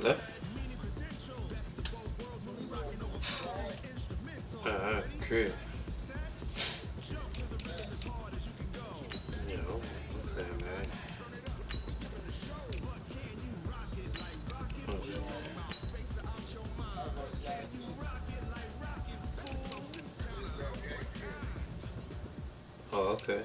돼? 아, 그 Oh, okay.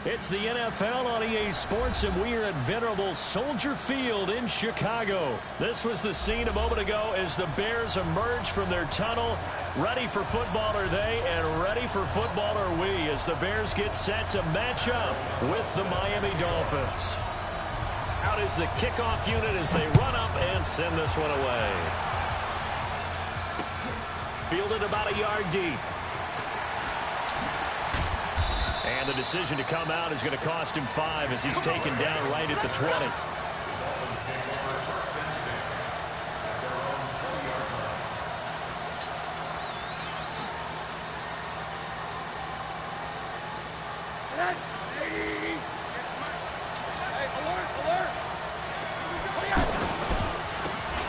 It's the NFL on EA Sports, and we are at venerable Soldier Field in Chicago. This was the scene a moment ago as the Bears emerged from their tunnel. Ready for football are they, and ready for football are we, as the Bears get set to match up with the Miami Dolphins. Out is the kickoff unit as they run up and send this one away. Fielded about a yard deep. And the decision to come out is going to cost him 5 as he's taken down right at the 20.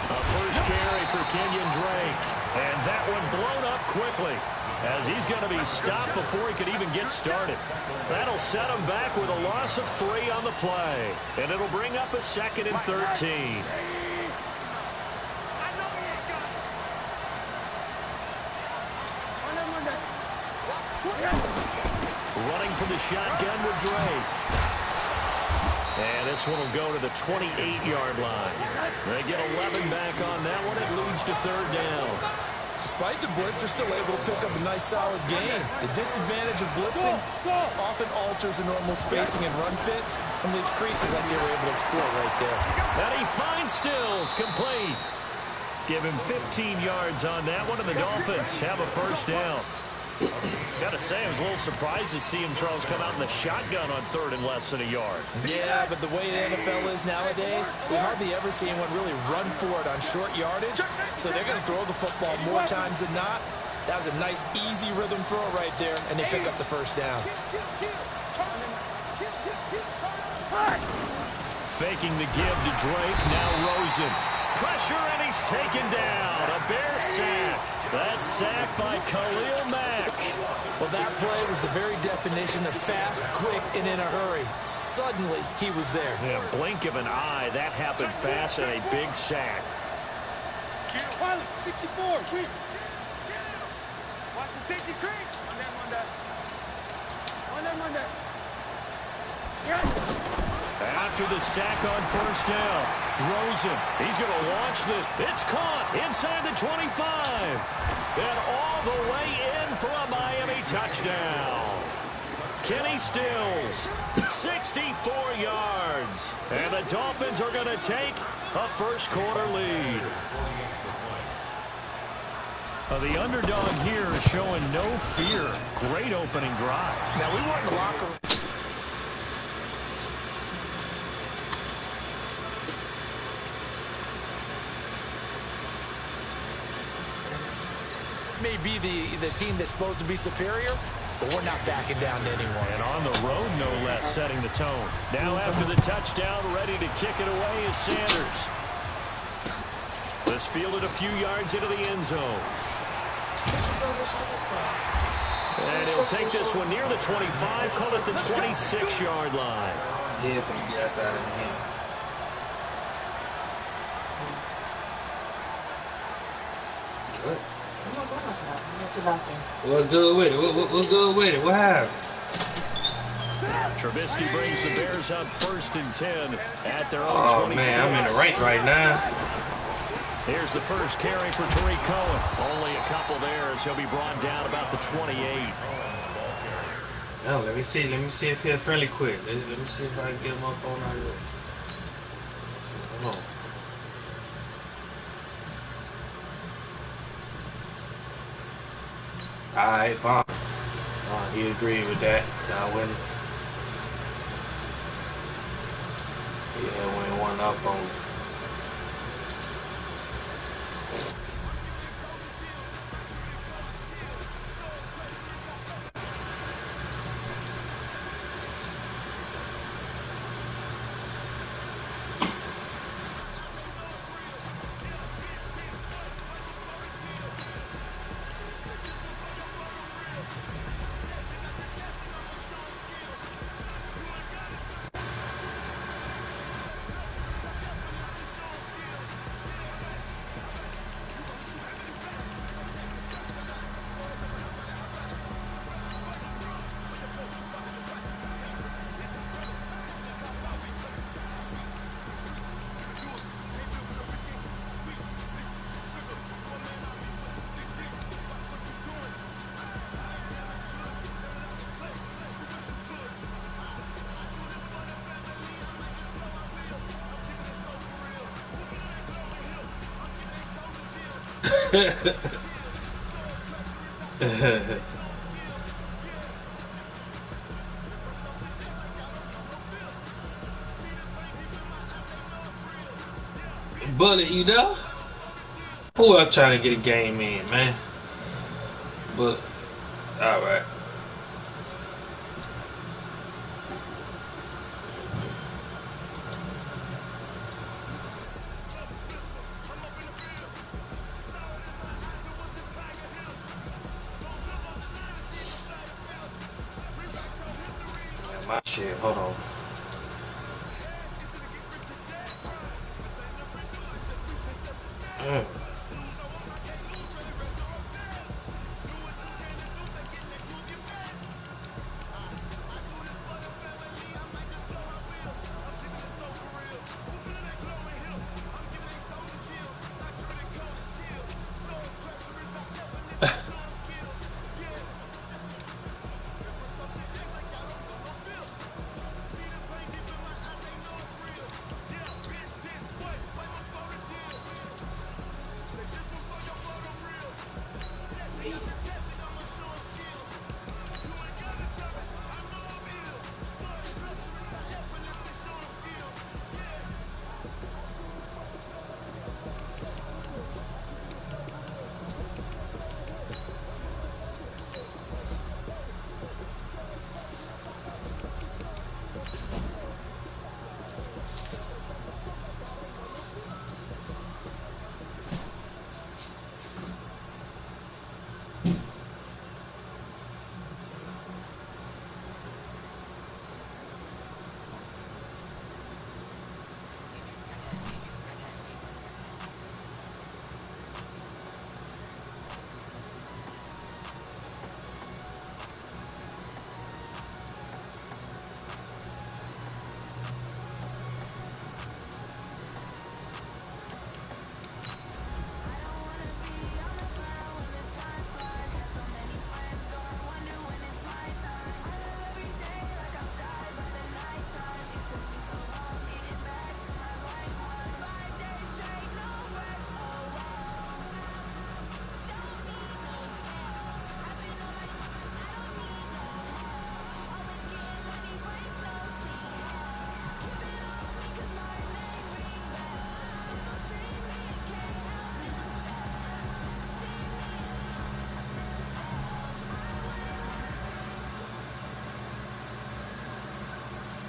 A first carry for Kenyon Drake. And that one blown up quickly, as he's going to be stopped before he could even get started. That'll set him back with a loss of 3 on the play. And it'll bring up a 2nd and 13. Running from the shotgun with Drake. And this one will go to the 28-yard line. They get 11 back on that one. It leads to 3rd down. Despite the blitz, they're still able to pick up a nice, solid gain. The disadvantage of blitzing often alters the normal spacing and run fits, and leaves creases like they were able to exploit right there. And he finds Stills, complete. Give him 15 yards on that one, and the Dolphins have a first down. Got to say, I was a little surprised to see him, Charles, come out in the shotgun on 3rd and less than a yard. Yeah, but the way the NFL is nowadays, we hardly ever see anyone really run for it on short yardage, so they're going to throw the football more times than not. That was a nice, easy rhythm throw right there, and they pick up the first down. Faking the give to Drake, now Rosen. Pressure, and he's taken down. A Bear sack. That's sacked by Khalil Mack. Well, that play was the very definition of fast, quick, and in a hurry. Suddenly, he was there. Yeah, blink of an eye. That happened fast and a big sack. 64, quick. Watch the safety quick. On that. After the sack on first down, Rosen, he's going to launch this. It's caught inside the 25. And all the way in for a Miami touchdown. Kenny Stills, 64 yards. And the Dolphins are going to take a first quarter lead. The underdog here is showing no fear. Great opening drive. Now, we weren't in the locker room. May be the team that's supposed to be superior, but we're not backing down to anyone. And on the road, no less, setting the tone. Now after the touchdown, ready to kick it away is Sanders. This fielded a few yards into the end zone. And he'll take this one near the 25, call it the 26-yard line. Yeah, from the outside of the game. What? What's good with it? What's good with it? What happened? Trubisky brings the Bears up 1st and 10 at their own 26. Oh, man, I'm in the rank right now. Here's the first carry for Tariq Cohen. Only a couple there as he'll be brought down about the 28. Oh, let me see if he'll friendly quick. Let me see if I can get him up on our list. Come on. Alright, bomb. He agreed with that. I wouldn't. Yeah, went one up on me. Bullet, you know? Who else trying to get a game in, man? Bullet. Alright. My shit, hold on.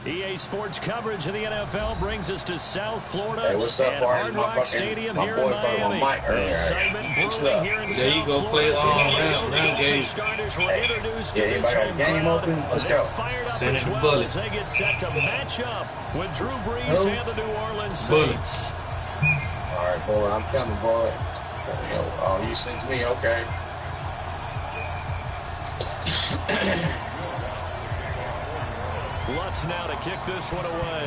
EA Sports coverage of the NFL brings us to South Florida Hey, what's up, at Barney? Hard Rock Stadium here in boy from Miami. my mic earlier. Excitement What's brewing up? here in There you South go, play Florida. it So all here we now. go. The Now, Dolphins Gabe. starters were Hey, introduced to yeah, this anybody got a home game crowd. open? Let's They're go. fired up Send as it to well Bullet. as they get set to match up with Drew Brees Who? and the New Orleans Bullet. Saints. All right, boy, I'm coming, boy. Oh, you sent me, okay. Lutz now to kick this one away.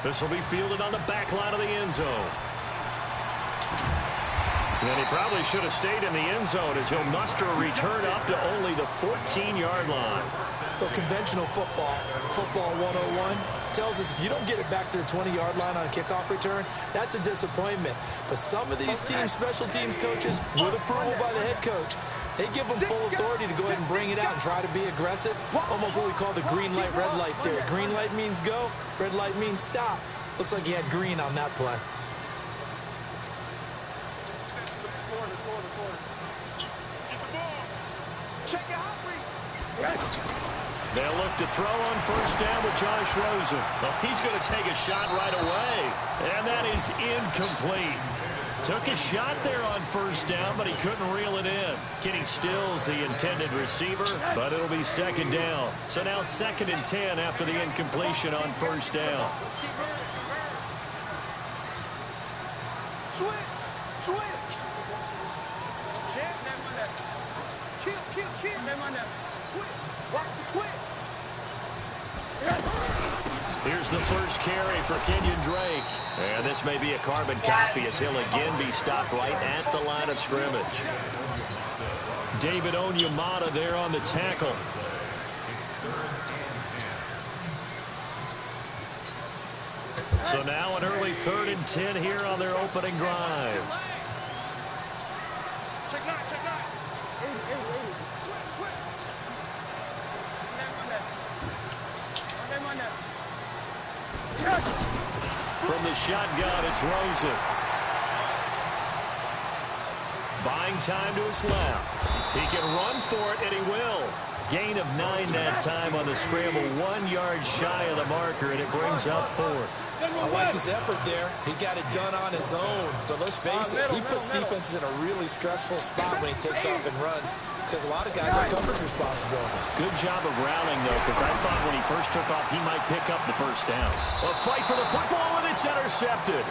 This will be fielded on the back line of the end zone. And he probably should have stayed in the end zone as he'll muster a return up to only the 14-yard line. Well, conventional football 101, tells us if you don't get it back to the 20-yard line on a kickoff return, that's a disappointment. But some of these teams, special teams coaches, with approval by the head coach, they give them full authority to go ahead and bring it out and try to be aggressive. Almost what we call the green light, red light there. Green light means go, red light means stop. Looks like he had green on that play. They'll look to throw on first down with Josh Rosen. Well, he's going to take a shot right away. And that is incomplete. Took a shot there on first down, but he couldn't reel it in. Kenny Stills, the intended receiver, but it'll be second down. So now 2nd and 10 after the incompletion on first down. Here's the first carry for Kenyon Drake. And this may be a carbon copy as he'll again be stopped right at the line of scrimmage. David Onyemata there on the tackle. So now an early 3rd and 10 here on their opening drive. From the shotgun, it's Rosen. Buying time to his left. He can run for it, and he will. Gain of 9 that time on the scramble. 1 yard shy of the marker, and it brings up 4th. I like his effort there. He got it done on his own. But let's face it, he puts defenses in a really stressful spot when he takes off and runs because a lot of guys have coverage responsibilities. Good job of rounding, though, because I thought when he first took off, he might pick up the first down. A fight for the football, and it's intercepted.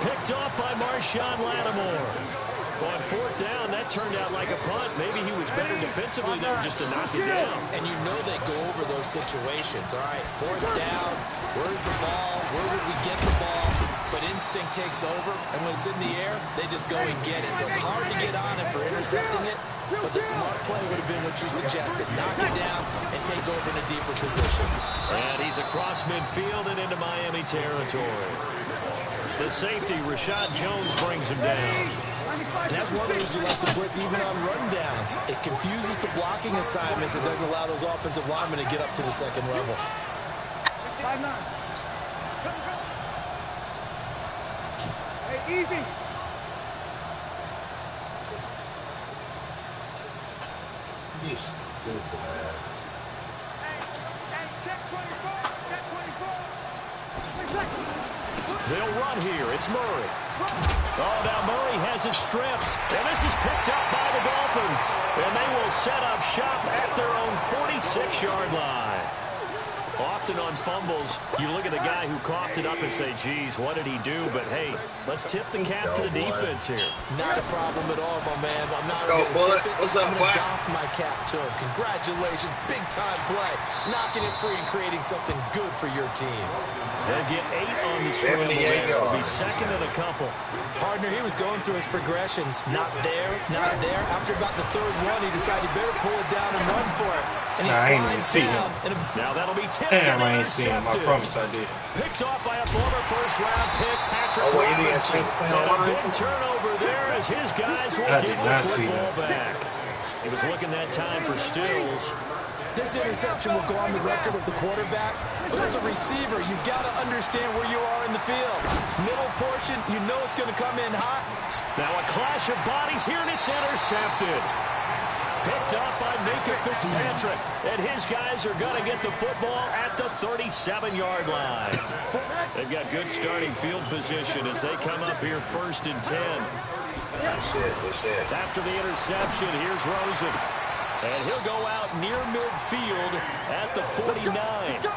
Picked off by Marshawn Lattimore. On 4th down, that turned out like a punt. Maybe he was better defensively there just to knock it down. And you know they go over those situations. All right, 4th down, where's the ball? Where would we get the ball? But instinct takes over, and when it's in the air, they just go and get it. So it's hard to get on him for intercepting it, but the smart play would have been what you suggested. Knock it down and take over in a deeper position. And he's across midfield and into Miami territory. The safety, Rashad Jones, brings him down. And that's one of the reasons you like to blitz even on rundowns. It confuses the blocking assignments. It doesn't allow those offensive linemen to get up to the second level. Hey, easy. You stupid man. Hey, check 24. Check 24. They'll run here. It's Murray. Oh, now Murray has it stripped. And this is picked up by the Dolphins. And they will set up shop at their own 46-yard line. Often on fumbles, you look at the guy who coughed it up and say, geez, what did he do? But, hey, let's tip the cap to the defense here. Not a problem at all, my man. I'm not Go, going to Bullet. tip it. What's up, I'm going Black? to doff my cap to him. Congratulations. Big-time play. Knocking it free and creating something good for your team. They'll get 8 on the scramble there. It'll be 2nd and a couple. Partner, he was going through his progressions. Not there, not there. After about the 3rd one, he decided he better pull it down and run for it. And he I ain't even slides see down. him. Now that'll be tipped Damn, and I ain't seen him. I intercepted. promise I did. Picked off by a former first-round pick, Patrick Oh, wait, you didn't Robinson. see the And a line? big turnover there as his guys will I get did not the see football that. back. He was looking that time for Stills. This interception will go on the record of the quarterback. But as a receiver, you've got to understand where you are in the field. Middle portion, you know it's going to come in hot. Now a clash of bodies here, and it's intercepted. picked up by Minka Fitzpatrick. And his guys are going to get the football at the 37-yard line. They've got good starting field position as they come up here 1st and 10. After the interception, here's Rosen. And he'll go out near midfield at the 49.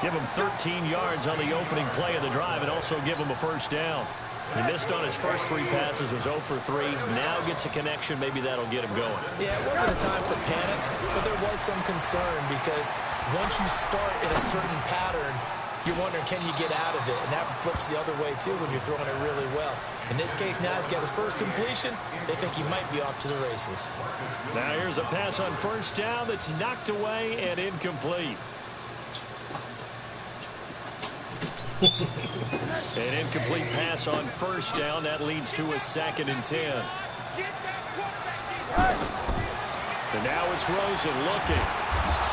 Give him 13 yards on the opening play of the drive and also give him a first down. He missed on his first 3 passes, was 0 for 3. Now gets a connection. Maybe that'll get him going. Yeah, it wasn't a time for panic, but there was some concern because once you start in a certain pattern, you're wondering, can you get out of it? And that flips the other way, too, when you're throwing it really well. In this case, now he's got his first completion. They think he might be off to the races. Now here's a pass on first down that's knocked away and incomplete. An incomplete pass on first down. That leads to a 2nd and 10. And now it's Rosen looking.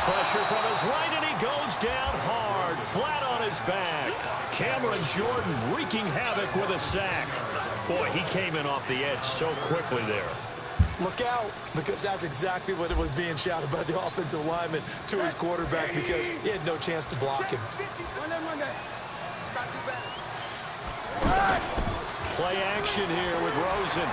Pressure from his right, and he goes down hard, flat on his back. Cameron Jordan wreaking havoc with a sack. Boy, he came in off the edge so quickly there. Look out, because that's exactly what it was being shouted by the offensive lineman to his quarterback because he had no chance to block him. Play action here with Rosen.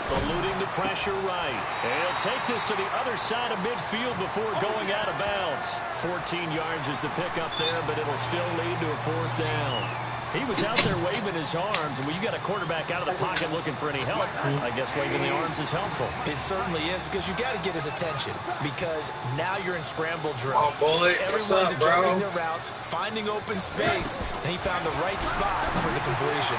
Eluding the pressure right. And he'll take this to the other side of midfield before going out of bounds. 14 yards is the pickup there, but it'll still lead to a 4th down. He was out there waving his arms, and when you got a quarterback out of the pocket looking for any help, I guess waving the arms is helpful. It certainly is, because you got to get his attention, because now you're in scramble drill. Oh, bullet. Everyone's adjusting their routes, finding open space, and he found the right spot for the completion.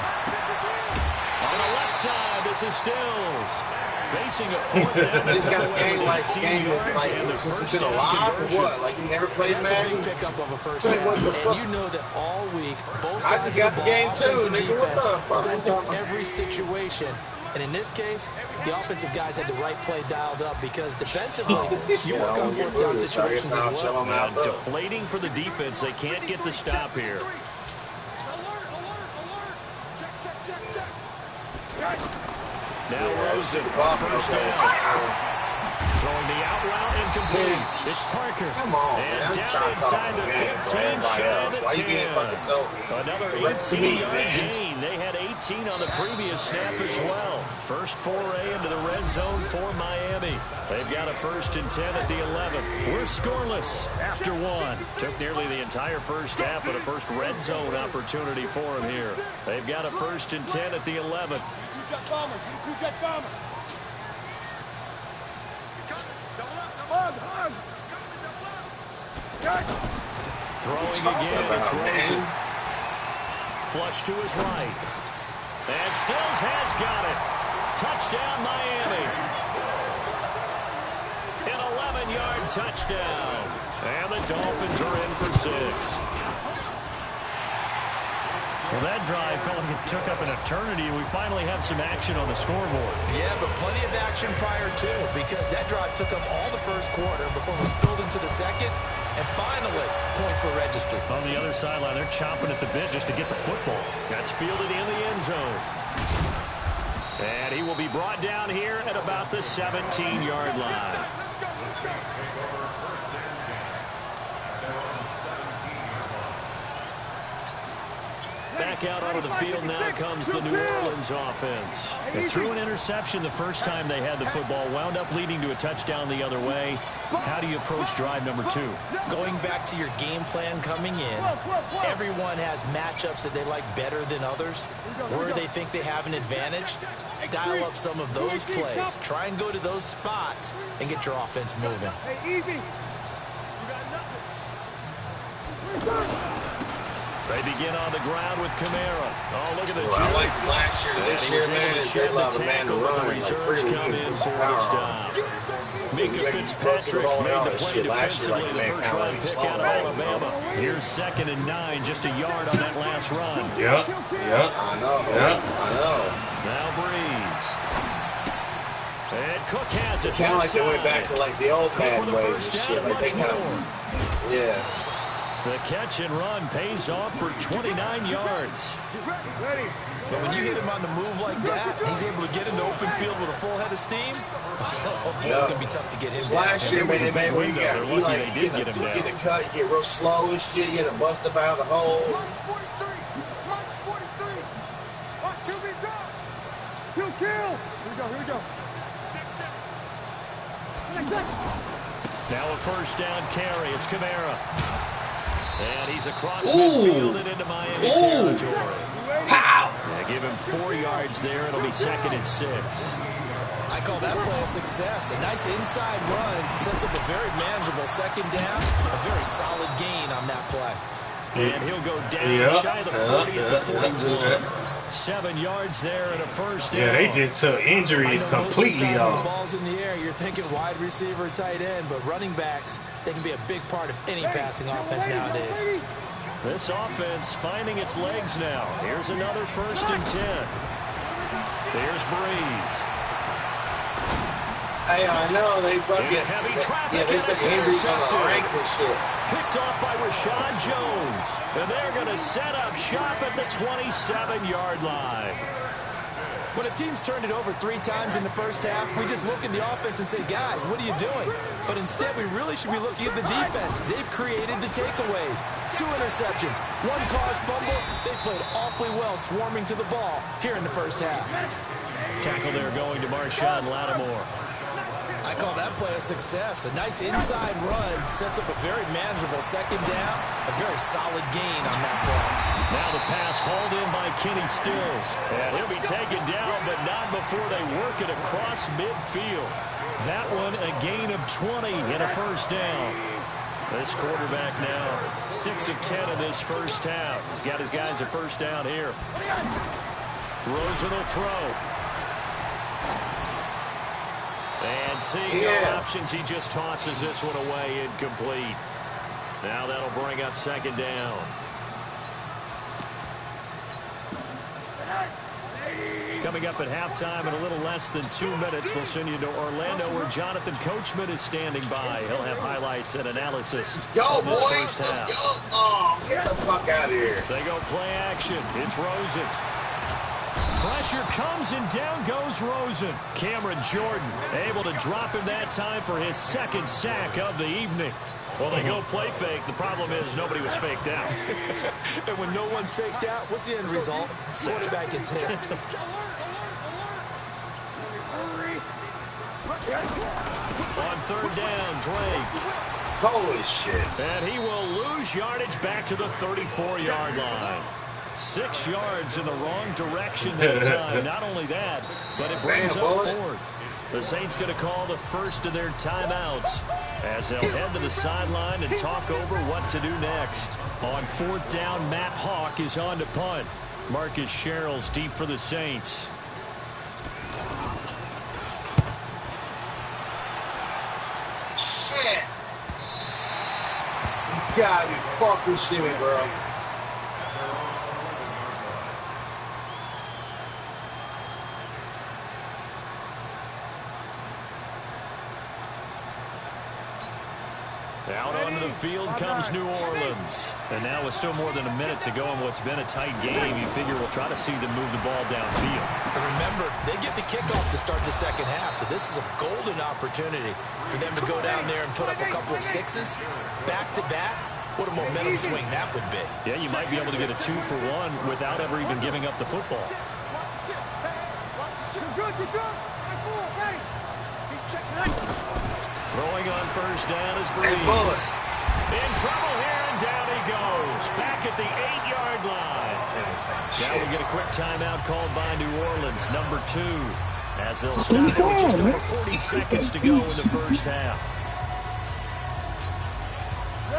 On the left side, this is Stills. Facing a 4th down. He's got a game like since he's been alive or what? Like he never played Madden? That's a big pickup of a first down. And you know that all week, both sides I of just got the the ball, game too, offense and nigga. What defense, the fuck? going through every situation. And in this case, the offensive guys had the right play dialed up because defensively, you work on 4th down situations as well. Deflating for the defense. They can't get the stop here. Now Rosen, first down. Throwing the out route incomplete. It's Parker. Come on, and man. down inside the 15, shy of the 10. Another 18-yard gain. They had 18 on the previous snap as well. First foray into the red zone for Miami. They've got a 1st and 10 at the 11. We're scoreless after 1. Took nearly the entire first half, but a first red zone opportunity for them here. They've got a 1st and 10 at the 11. Throwing again, it's Rosen. Flush to his right. And Stills has got it. Touchdown, Miami. An 11-yard touchdown. And the Dolphins are in for 6. Well, that drive felt like it took up an eternity. We finally have some action on the scoreboard. Yeah, but plenty of action prior to, because that drive took up all the first quarter before it was spilled into the second, and finally, points were registered. On the other sideline, they're chomping at the bit just to get the football. That's fielded in the end zone. And he will be brought down here at about the 17-yard line. Back out onto the field now comes the New Orleans offense. They threw an interception the first time they had the football, wound up leading to a touchdown the other way. How do you approach drive number 2? Going back to your game plan coming in, everyone has matchups that they like better than others, where they think they have an advantage. Dial up some of those plays. Try and go to those spots and get your offense moving. They begin on the ground with Kamara. Oh, look at the I like last year. This year, man, they allowed the man to run. The reserves come in for the stop. Minka Fitzpatrick made the play defensively, the first-round pick out of Alabama. Here's 2nd and 9, just a yard on that last run. Yep. I know. Now Breeze. And Cook has it. Kind of like they went back to like the old Madden ways and shit. Like they kind of, yeah. The catch and run pays off for 29 yards. But when you hit him on the move like that, he's able to get into open field with a full head of steam. Oh, boy, it's going to be tough to get him down. Last year, man, where you got, you like, get a cut, you get real slow and shit, you get a bust up out of the hole. Here we go. Now a first down carry. It's Kamara. And he's across midfield and into Miami territory. Pow! Yeah, give him 4 yards there. It'll be 2nd and 6. I call that play a success. A nice inside run sets up a very manageable 2nd down. A very solid gain on that play. And he'll go down shy of the 40 at the 41. 7 yards there and a first down. Yeah, they just took injuries completely off. The ball's in the air. You're thinking wide receiver, tight end, but running backs, they can be a big part of any passing offense nowadays. This offense finding its legs now. Here's another 1st and 10. There's Breeze. Hey, I know they fucking they took injuries on the rank and shit. Picked off by Rashad Jones. And they're going to set up shop at the 27-yard line. When a team's turned it over 3 times in the first half, we just look at the offense and say, guys, what are you doing? But instead, we really should be looking at the defense. They've created the takeaways. 2 interceptions, 1 caused fumble. They played awfully well swarming to the ball here in the first half. Tackle there going to Marshawn Lattimore. I call that play a success. A nice inside run sets up a very manageable 2nd down. A very solid gain on that play. Now the pass hauled in by Kenny Stills. And he'll be taken down, but not before they work it across midfield. That one a gain of 20 and a first down. This quarterback now 6 of 10 in this first half. He's got his guys a first down here. Rosen will throw. And seeing no options, he just tosses this one away, incomplete. Now that'll bring up 2nd down. Coming up at halftime in a little less than 2 minutes, we'll send you to Orlando where Jonathan Coachman is standing by. He'll have highlights and analysis. Let's go, boys. Let's go. Oh, get the fuck out of here. They go play action. It's Rosen. Pressure comes and down goes Rosen. Cameron Jordan able to drop him that time for his 2nd sack of the evening. Well, they go play fake. The problem is nobody was faked out. And when no one's faked out, what's the end result? Quarterback gets hit. On 3rd down, Drake. Holy shit. And he will lose yardage back to the 34-yard line. 6 yards in the wrong direction that time. Not only that, but it brings up 4th. The Saints going to call the first of their timeouts as they'll head to the sideline and talk over what to do next. On 4th down, Matt Hawk is on to punt. Marcus Sherrill's deep for the Saints. Shit. You gotta be fucking shitty, bro. Out onto the field comes New Orleans. And now with still more than a minute to go in what's been a tight game, you figure we'll try to see them move the ball downfield. And remember, they get the kickoff to start the 2nd half, so this is a golden opportunity for them to go down there and put up a couple of 6s back-to-back. What a momentum swing that would be. Yeah, you might be able to get a 2-for-1 without ever even giving up the football. Throwing on 1st down is Breeze. In trouble here, and down he goes. Back at the 8-yard line. Now we get a quick timeout called by New Orleans, number 2, as they'll stop it with just over 40 seconds to go in the first half.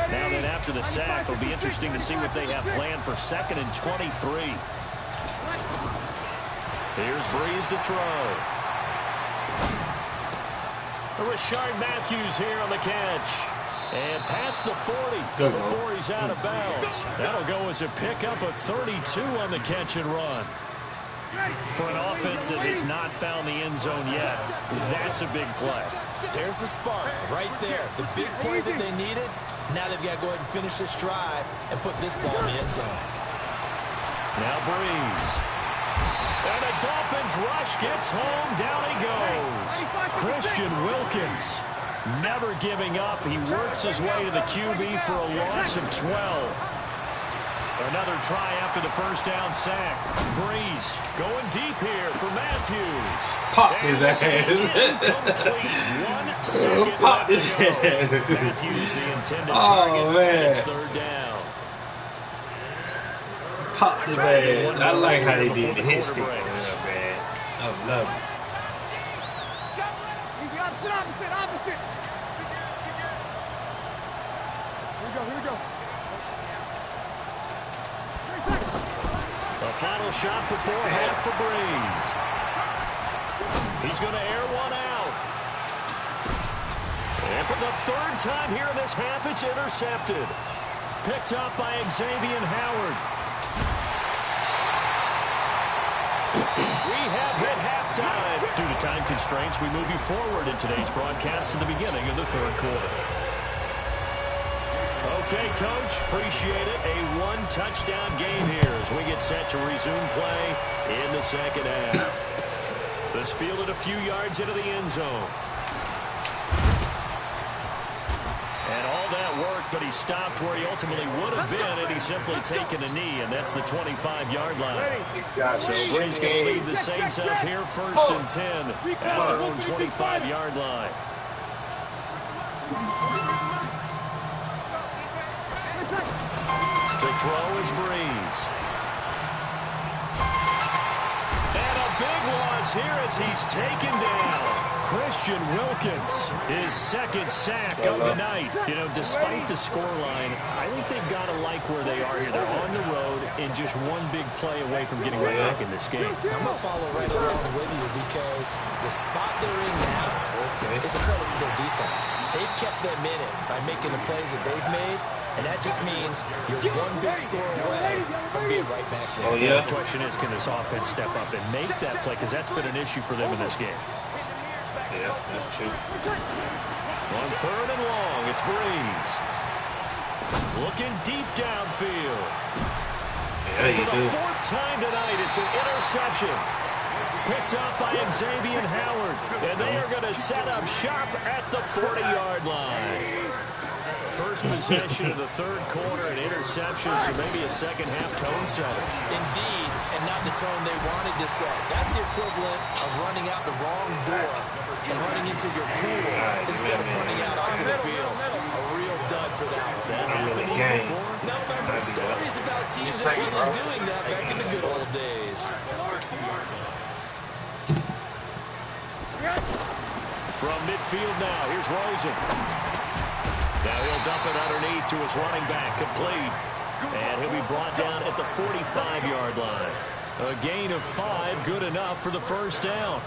Now then, after the sack, it'll be interesting to see what they have planned for 2nd and 23. Here's Breeze to throw. Rashard Matthews here on the catch. And past the 40 before he's out of bounds. That'll go as a pickup of 32 on the catch and run. For an offense that has not found the end zone yet, that's a big play. There's the spark right there. The big play that they needed. Now they've got to go ahead and finish this drive and put this ball in the end zone. Now Breeze. And the Dolphins rush gets home. Down he goes. Christian Wilkins never giving up. He works his way to the QB for a loss of 12. Another try after the first down sack. Breeze going deep here for Matthews. Pop his ass. Incomplete. 1 second Pop left his to go. ass. Matthews the intended Oh, target. man. It's third down. Pop his ass. I like how they did the hit stick on him, man. I love it. You got to sit opposite. Here we go. The final shot before half for Breeze. He's going to air one out. And for the third time here in this half, it's intercepted. Picked up by Xavier Howard. We have hit halftime. Due to time constraints, we move you forward in today's broadcast to the beginning of the third quarter. Okay, Coach, appreciate it. A one-touchdown game here as we get set to resume play in the second half. This fielded a few yards into the end zone. And all that work, but he stopped where he ultimately would have been had he simply taken a knee, and that's the 25-yard line. So Breeze going to lead the Saints up here first and 10 at their own 25-yard line. To throw is Breeze. And a big loss here as he's taken down. Christian Wilkins, his second sack of the night. You know, despite the scoreline, I think they've got to like where they are here. They're on the road and just one big play away from getting right back in this game. I'm going to follow right along with you because the spot they're in now is a credit to their defense. They've kept them in it by making the plays that they've made. And that just means you're one big score away from being right back there. Oh, yeah. The question is, can this offense step up and make that play? Because that's been an issue for them in this game. Yeah, that's true. On third and long, it's Breeze. Looking deep downfield. Yeah, you For do. the fourth time tonight, it's an interception. Picked up by Xavier Howard. And they are going to set up shop at the 40-yard line. First possession of the third quarter, an interception, so maybe a second-half tone setter. Indeed, and not the tone they wanted to set. That's the equivalent of running out the wrong door and running into your pool instead of running out onto the field. A real dud for that one. That I'm in happened the game. No, before? remember stories about teams actually doing that back in the good old days. From midfield now, here's Rosen. Now he'll dump it underneath to his running back, complete. And he'll be brought down at the 45-yard line. A gain of 5, good enough for the first down.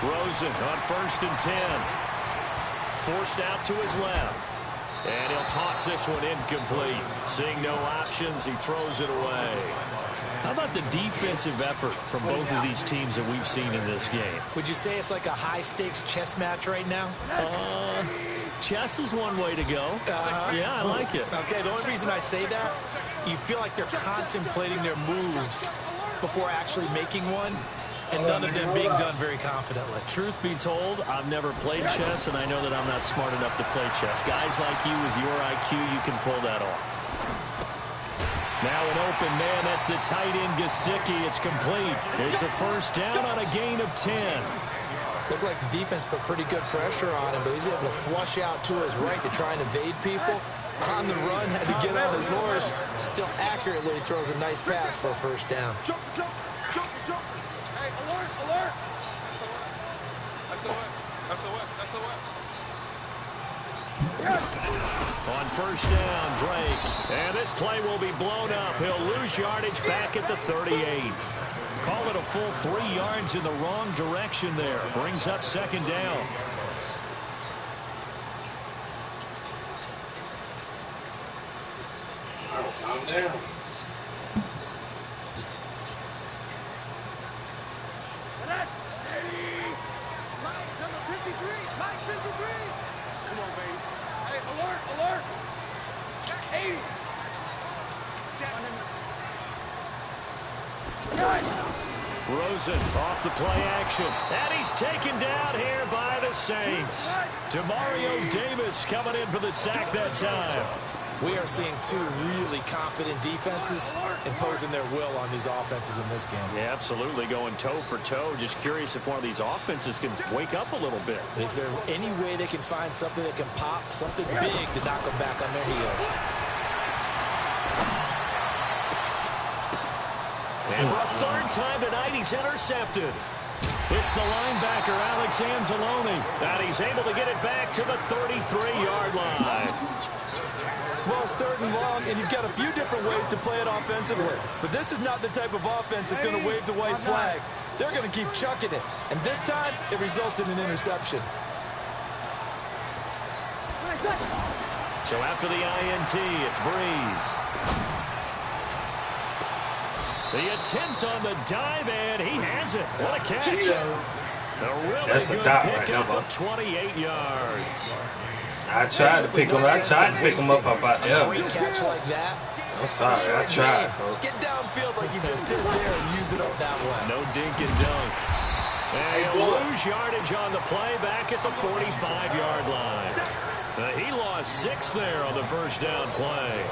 Rosen on first and 10. Forced out to his left. And he'll toss this one incomplete. Seeing no options, he throws it away. How about the defensive effort from both of these teams that we've seen in this game? Would you say it's like a high-stakes chess match right now? Chess is one way to go. Yeah, I like it. Okay, the only reason I say that, you feel like they're contemplating their moves before actually making one, and none of them being done very confidently. Truth be told, I've never played chess, and I know that I'm not smart enough to play chess. Guys like you with your IQ, you can pull that off. Now an open man, that's the tight end Gesicki. It's complete. It's a first down on a gain of 10. Looked like the defense put pretty good pressure on him, but he's able to flush out to his right to try and evade people. On the run, had to get on his horse. Still accurately throws a nice pass for a first down. Jump. Hey, alert. That's the way. On first down, Drake. And this play will be blown up. He'll lose yardage back at the 38. Call it a full 3 yards in the wrong direction there. Brings up second down. Calm down. Number 53. Come on, baby. Rosen off the play action. And he's taken down here by the Saints. Demario Davis coming in for the sack that time. We are seeing two really confident defenses imposing their will on these offenses in this game. Yeah, absolutely, going toe for toe. Just curious if one of these offenses can wake up a little bit. Is there any way they can find something that can pop, something big to knock them back on their heels? And for a third time tonight, he's intercepted. It's the linebacker, Alex Anzalone, and he's able to get it back to the 33-yard line. Well, it's third and long, and you've got a few different ways to play it offensively. But this is not the type of offense that's going to wave the white flag. They're going to keep chucking it. And this time, it results in an interception. So after the INT, it's Breeze. The attempt on the dive, and he has it. What a catch. A really That's a good dot right pickup there, of 28 yards. I tried to pick him. I tried to pick him up about there. A great catch like that. I'm sorry. I tried, Coach. Get downfield like you just did there and use it up that way. No dink and dunk. And he'll lose yardage on the play back at the 45-yard line. He lost 6 there on the first down play.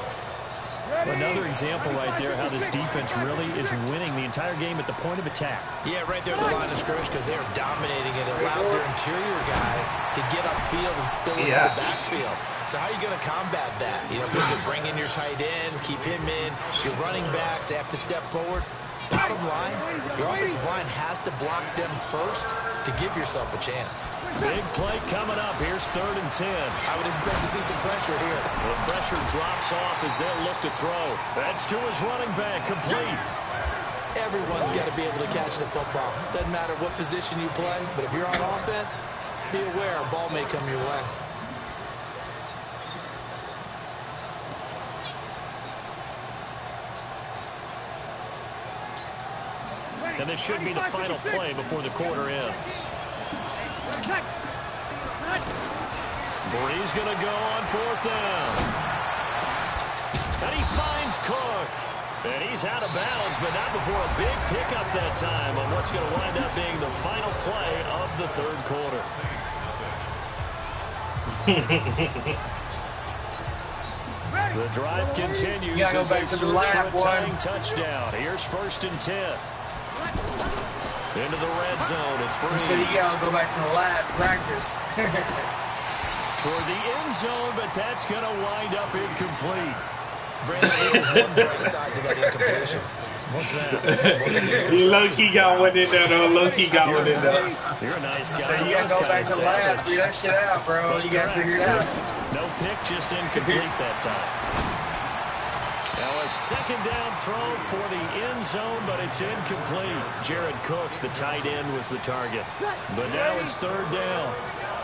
Another example right there how this defense really is winning the entire game at the point of attack. Yeah, right there at the line of scrimmage because they're dominating it. It allows their interior guys to get upfield and spill into the backfield. So how are you going to combat that? You know, because you bring in your tight end, keep him in. Your running backs, they have to step forward. Bottom line, your offensive line has to block them first to give yourself a chance. Big play coming up. Here's 3rd and 10. I would expect to see some pressure here. The pressure drops off as they'll look to throw. That's to his running back, complete. Everyone's got to be able to catch the football. Doesn't matter what position you play, but if you're on offense, be aware a ball may come your way. And this should be the final play before the quarter ends. Breeze going to go on 4th down. And he finds Cook. And he's out of bounds, but not before a big pickup that time on what's going to wind up being the final play of the 3rd quarter. The drive continues. You gotta go back to the lab, boy. Touchdown. Here's 1st and 10. Into the red zone. It's Breeze. So you gotta go back to the lab, practice. Toward the end zone, but that's going to wind up incomplete. Brandon, this is one bright side to that incompletion. What's that? He low-key got one in there, though. Low-key got one in there. You're a nice guy. So you gotta go back to the lab, figure that shit out, bro. You gotta figure it out. No pick, just incomplete that time. Now a 2nd down throw for the end zone, but it's incomplete. Jared Cook, the tight end, was the target. But now it's 3rd down.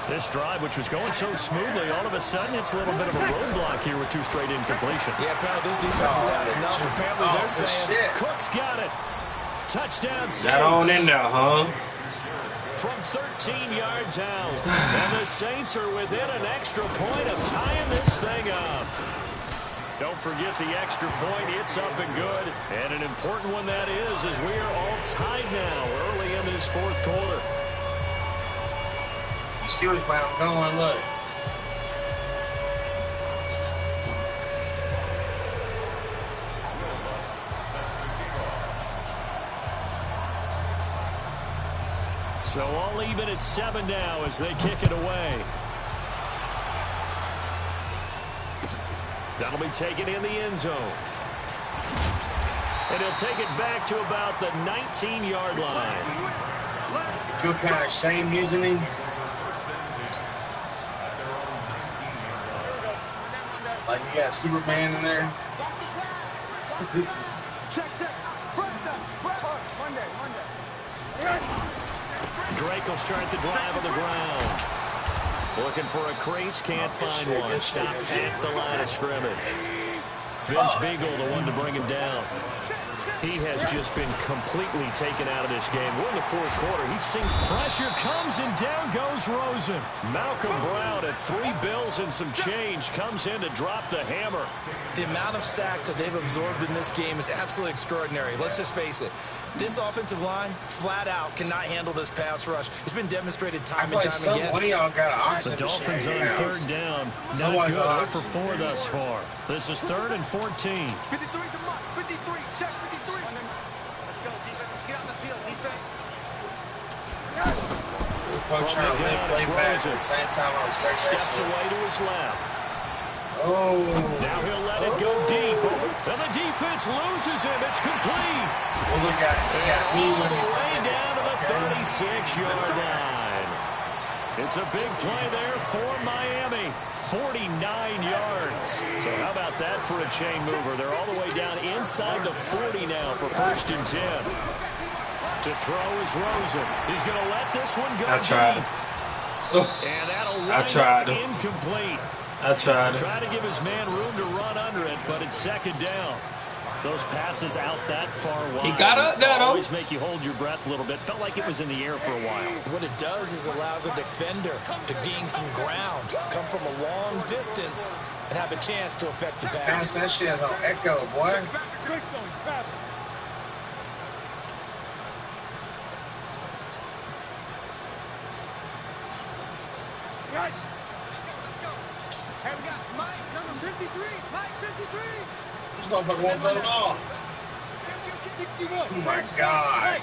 This drive, which was going so smoothly, all of a sudden it's a little bit of a roadblock here with 2 straight incompletions. Yeah, apparently this defense has had enough. Apparently they're saying, shit. Cook's got it. Touchdown, Saints. Got on in there, huh? From 13 yards out. And the Saints are within an extra point of tying this thing up. Don't forget the extra point. It's up and good. And an important one that is, as we are all tied now early in this 4th quarter. You see which way I'm going, look. So all even at 7 now as they kick it away. That'll be taken in the end zone. And he'll take it back to about the 19-yard line. You feel kind of ashamed using him? Like you got Superman in there? Drake will start the drive on the ground. Looking for a crease, can't find one. Stopped at the line of scrimmage. Vince Beagle, the one to bring him down. He has just been completely taken out of this game. We're in the fourth quarter. He's seen pressure comes, and down goes Rosen. Malcolm Brown at 3 bills and some change comes in to drop the hammer. The amount of sacks that they've absorbed in this game is absolutely extraordinary. Let's just face it. This offensive line, flat out, cannot handle this pass rush. It's been demonstrated time and time again. One of y'all got an oxygen The Dolphins on machine. third down. Not good. 0 for 4 thus far. This is 3rd and 14. 53 to mark. 53. Check 53. Let's go, defense. Let's get out the field, defense. We're trying to play back at the same time I was straight Steps away to his left. Oh. Now he'll let it go deep. And the defense loses him. It's complete. Well, look at me All when the he way down to the 36-yard line. It's a big play there for Miami. 49 yards. So how about that for a chain mover? They're all the way down inside the 40 now for 1st and 10. To throw is Rosen. He's going to let this one go. I tried. And that'll I tried. incomplete. I tried. Try to give his man room to run under it, but it's 2nd down. Those passes out that far wide. He got up there, though. Always make you hold your breath a little bit. Felt like it was in the air for a while. What it does is allows a defender to gain some ground, come from a long distance, and have a chance to affect the pass. That shit is on echo, boy. Guys. Hey, we got Mike, number 53. Mike, 53. This motherfucker won't throw the ball. 61. Oh my God.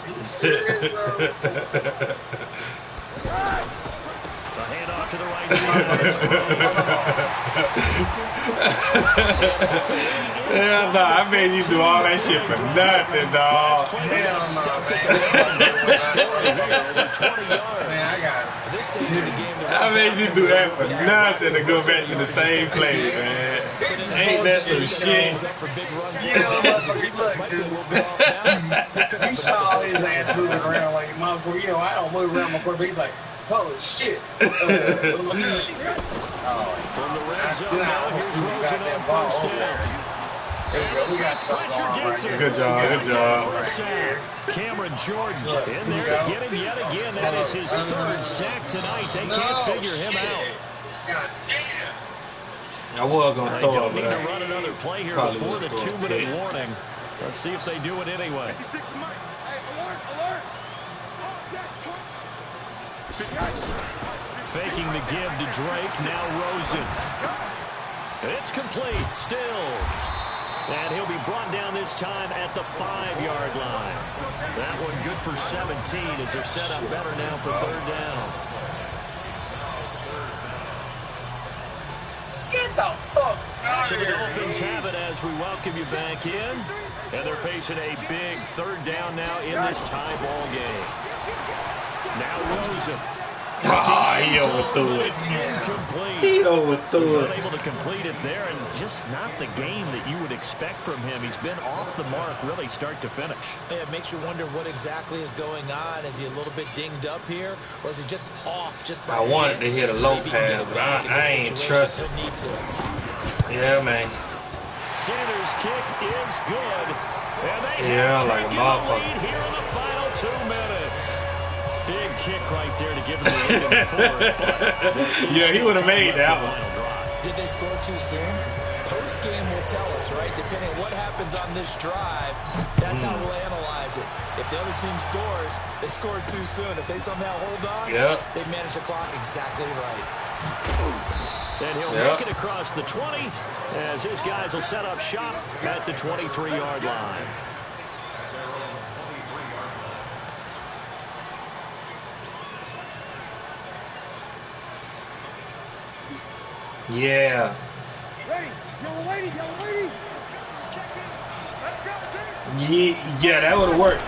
The handoff to the right side. Hell no, I made you do all that shit for nothing, dog. Hell no, man. Man, I got it. This stage of the game, I made you do that for nothing to go back to the same place, man. Ain't that some shit? You know, motherfucker, look, dude. You saw his ass moving around like a motherfucker. You know, I don't move around my quarterback. He's like, holy shit. From the red zone now, here's Rosen on 1st down. We got something going on right here. Good job, good job. Cameron Jordan in there to get him yet again. That is his 3rd sack tonight. They can't figure him out. God damn. I was going to They throw don't it, need but to run another play here probably before the would've thrown 2-minute it. warning. Let's see if they do it anyway. 56 to Mike. Hey, alert. Faking the give to Drake. Now Rosen. It's complete. Stills. And he'll be brought down this time at the 5-yard line. That one good for 17 as they're set up better now for 3rd down. Get the fuck out So of the here. Dolphins have it as we welcome you back in. And they're facing a big 3rd down now in this tie ball game. Now Rosen. Ah, he overthrew it. Incomplete. He overthrew He's it. unable to complete it there, and just not the game that you would expect from him. He's been off the mark really start to finish. It makes you wonder what exactly is going on. Is he a little bit dinged up here, or is he just off just by I wanted to hit a low Maybe he can get pass, it but back in I this ain't situation. trust. He'll need to. Yeah, man. Sanders' kick is good. And they Yeah, have like a taken the motherfucker. lead here in the final 2 minutes. Big kick right there to give him the lead in the fourth. But Yeah, he would have made that one. final drive. Did they score too soon? Post-game will tell us, right? Depending on what happens on this drive, that's how we'll analyze it. If the other team scores, they scored too soon. If they somehow hold on, they manage the clock exactly right. And he'll make it across the 20 as his guys will set up shop at the 23-yard line. Yeah. Ready. Yellow lady. Check in. Let's go, team. Yeah, that would have worked.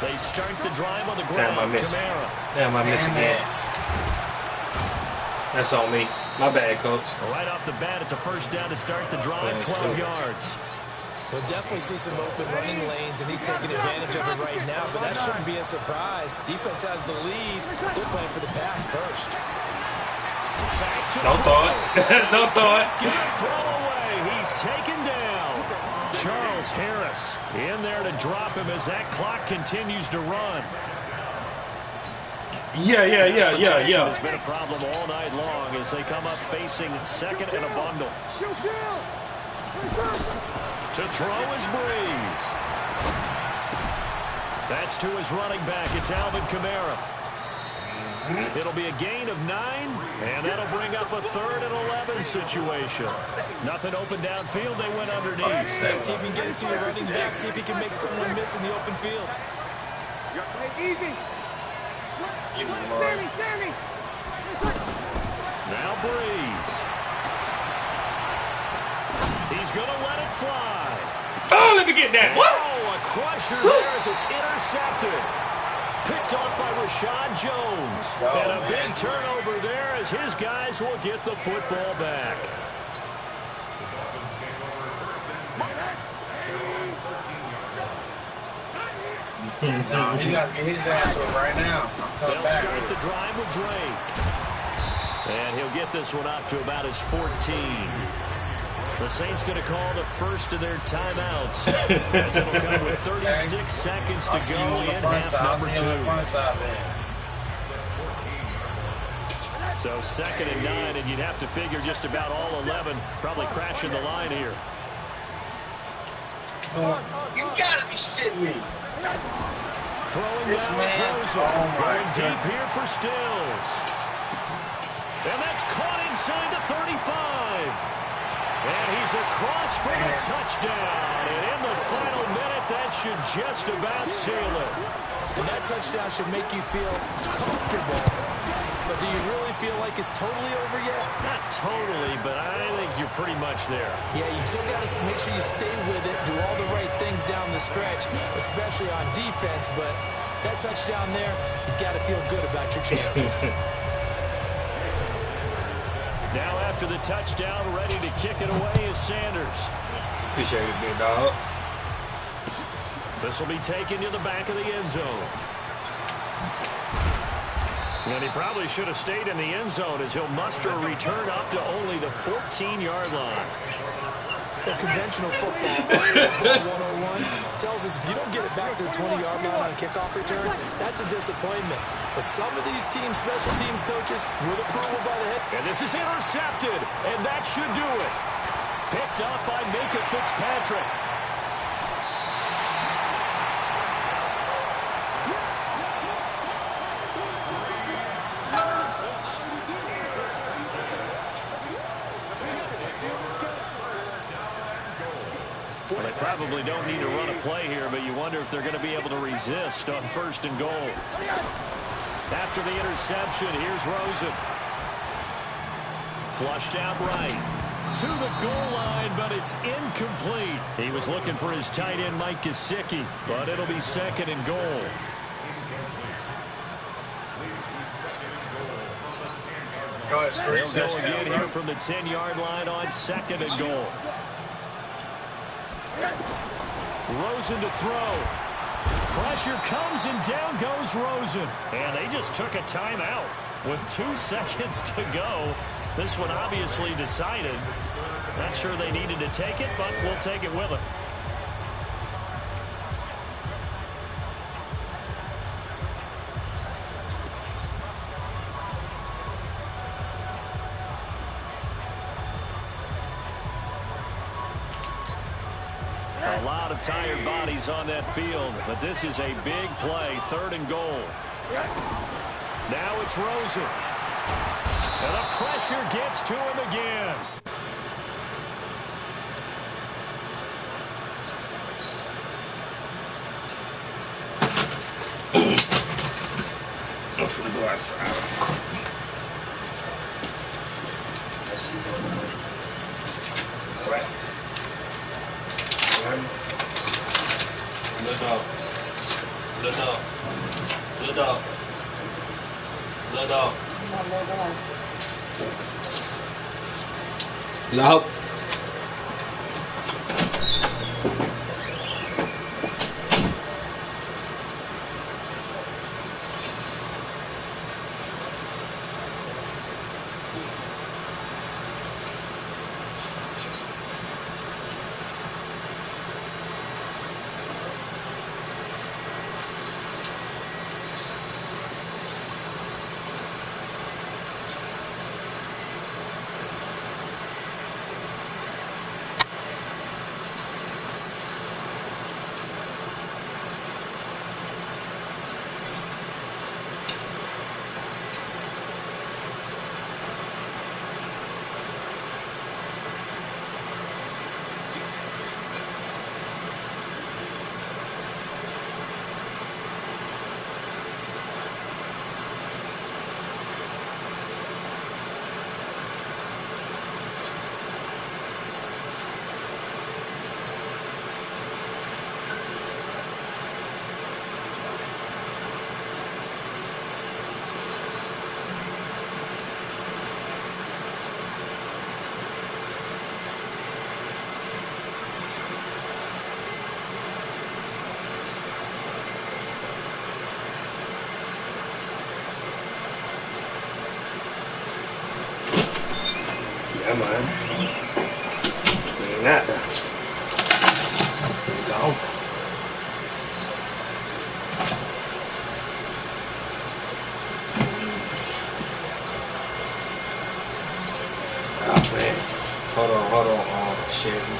They start the drive on the Damn, ground. I missed. Kamara. Damn, I missed again. That's on me. My bad, coach. Right off the bat, it's a 1st down to start the drive, 12 yards. We'll definitely see some open running lanes, and he's taking advantage of it right now, but that shouldn't be a surprise. Defense has the lead. They're playing for the pass first. Don't throw it. Don't throw it. Throw away. He's taken down. Charles Harris in there to drop him as that clock continues to run. Yeah. It's been a problem all night long as they come up facing second and a bundle. To throw is Breeze. That's to his running back. It's Alvin Kamara. It'll be a gain of 9, and that'll bring up a 3rd and 11 situation. Nothing open downfield. They went underneath. See if you can get it to your running back. See if you can make someone miss in the open field. Now Breeze. He's going to let it fly. Oh, let me get that. What? Oh, a crusher there as it's intercepted. Picked off by Rashad Jones. And a big turnover there as his guys will get the football back. No, he got to get his ass up right now. They'll start the drive with Drake. And he'll get this one up to about his 14. The Saints going to call the first of their timeouts as it'll come with 36 seconds to go in half number 2. So 2nd and 9, and you'd have to figure just about all 11 probably crashing the line here. You got to be shitting me. Throwing This down man, Rosen. oh my Going deep here for Stills. And that's caught inside the 35. And he's across for a touchdown. And in the final minute, that should just about seal it. And that touchdown should make you feel comfortable. But do you really feel like it's totally over yet? Not totally, but I think you're pretty much there. Yeah, you still got to make sure you stay with it, do all the right things down the stretch, especially on defense. But that touchdown there, you got to feel good about your chances. Now after the touchdown, ready to kick it away is Sanders. Appreciate it, big dog. This will be taken to the back of the end zone. And he probably should have stayed in the end zone as he'll muster a return up to only the 14-yard line. The conventional football 101 tells us if you don't get it back to the 20-yard line on a kickoff return, that's a disappointment. But some of these teams, special teams coaches, with approval by the head. And this is intercepted, and that should do it. Picked up by Minka Fitzpatrick. Well, they probably don't need to run a play here, but you wonder if they're going to be able to resist on 1st and goal. After the interception, here's Rosen. Flushed out right. To the goal line, but it's incomplete. He was looking for his tight end, Mike Gesicki, but it'll be 2nd and goal. They'll go again here from the 10-yard line on 2nd and goal. Rosen to throw. Pressure comes and down goes Rosen. And they just took a timeout with 2 seconds to go. This one obviously decided. Not sure they needed to take it, but we'll take it with them. A lot of tired bodies on that field, but this is a big play, 3rd and goal. Now it's Rosen. And the pressure gets to him again. I'm gonna go outside. All right. Good dog. Good dog. Good dog. Good dog. Loud.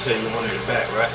said you wanted it back, right?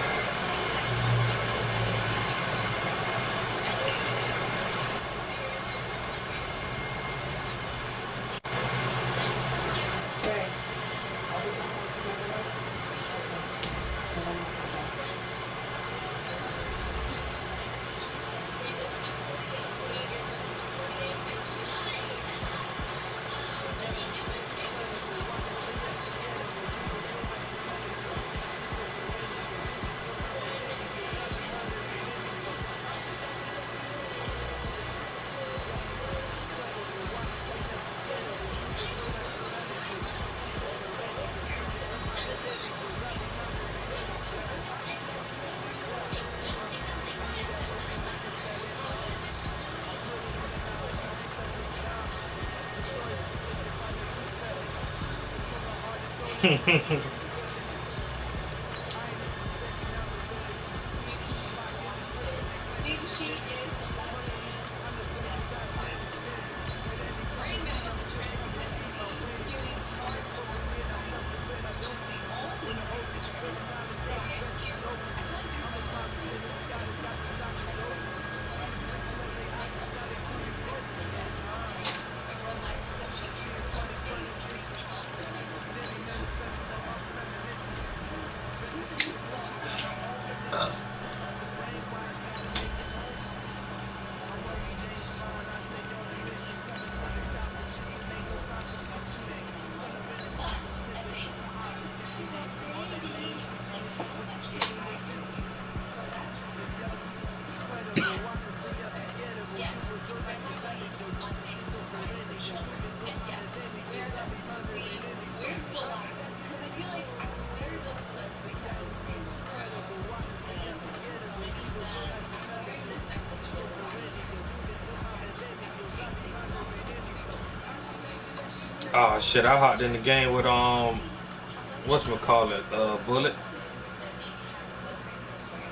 Oh shit! I hopped in the game with whatchamacallit, Bullet.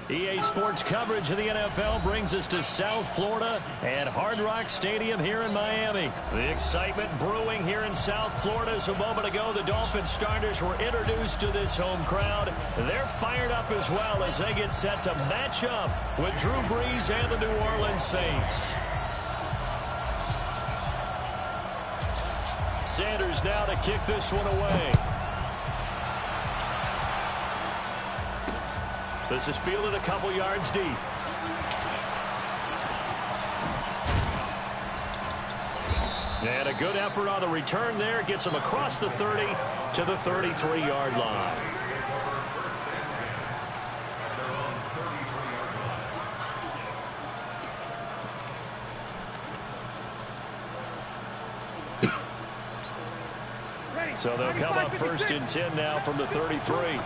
EA Sports coverage of the NFL brings us to South Florida at Hard Rock Stadium here in Miami. The excitement brewing here in South Florida as a moment ago the Dolphins starters were introduced to this home crowd. They're fired up as well as they get set to match up with Drew Brees and the New Orleans Saints. Sanders now to kick this one away. This is fielded a couple yards deep. And a good effort on the return there. Gets him across the 30 to the 33-yard line. So they'll come up first and 10 now from the 33.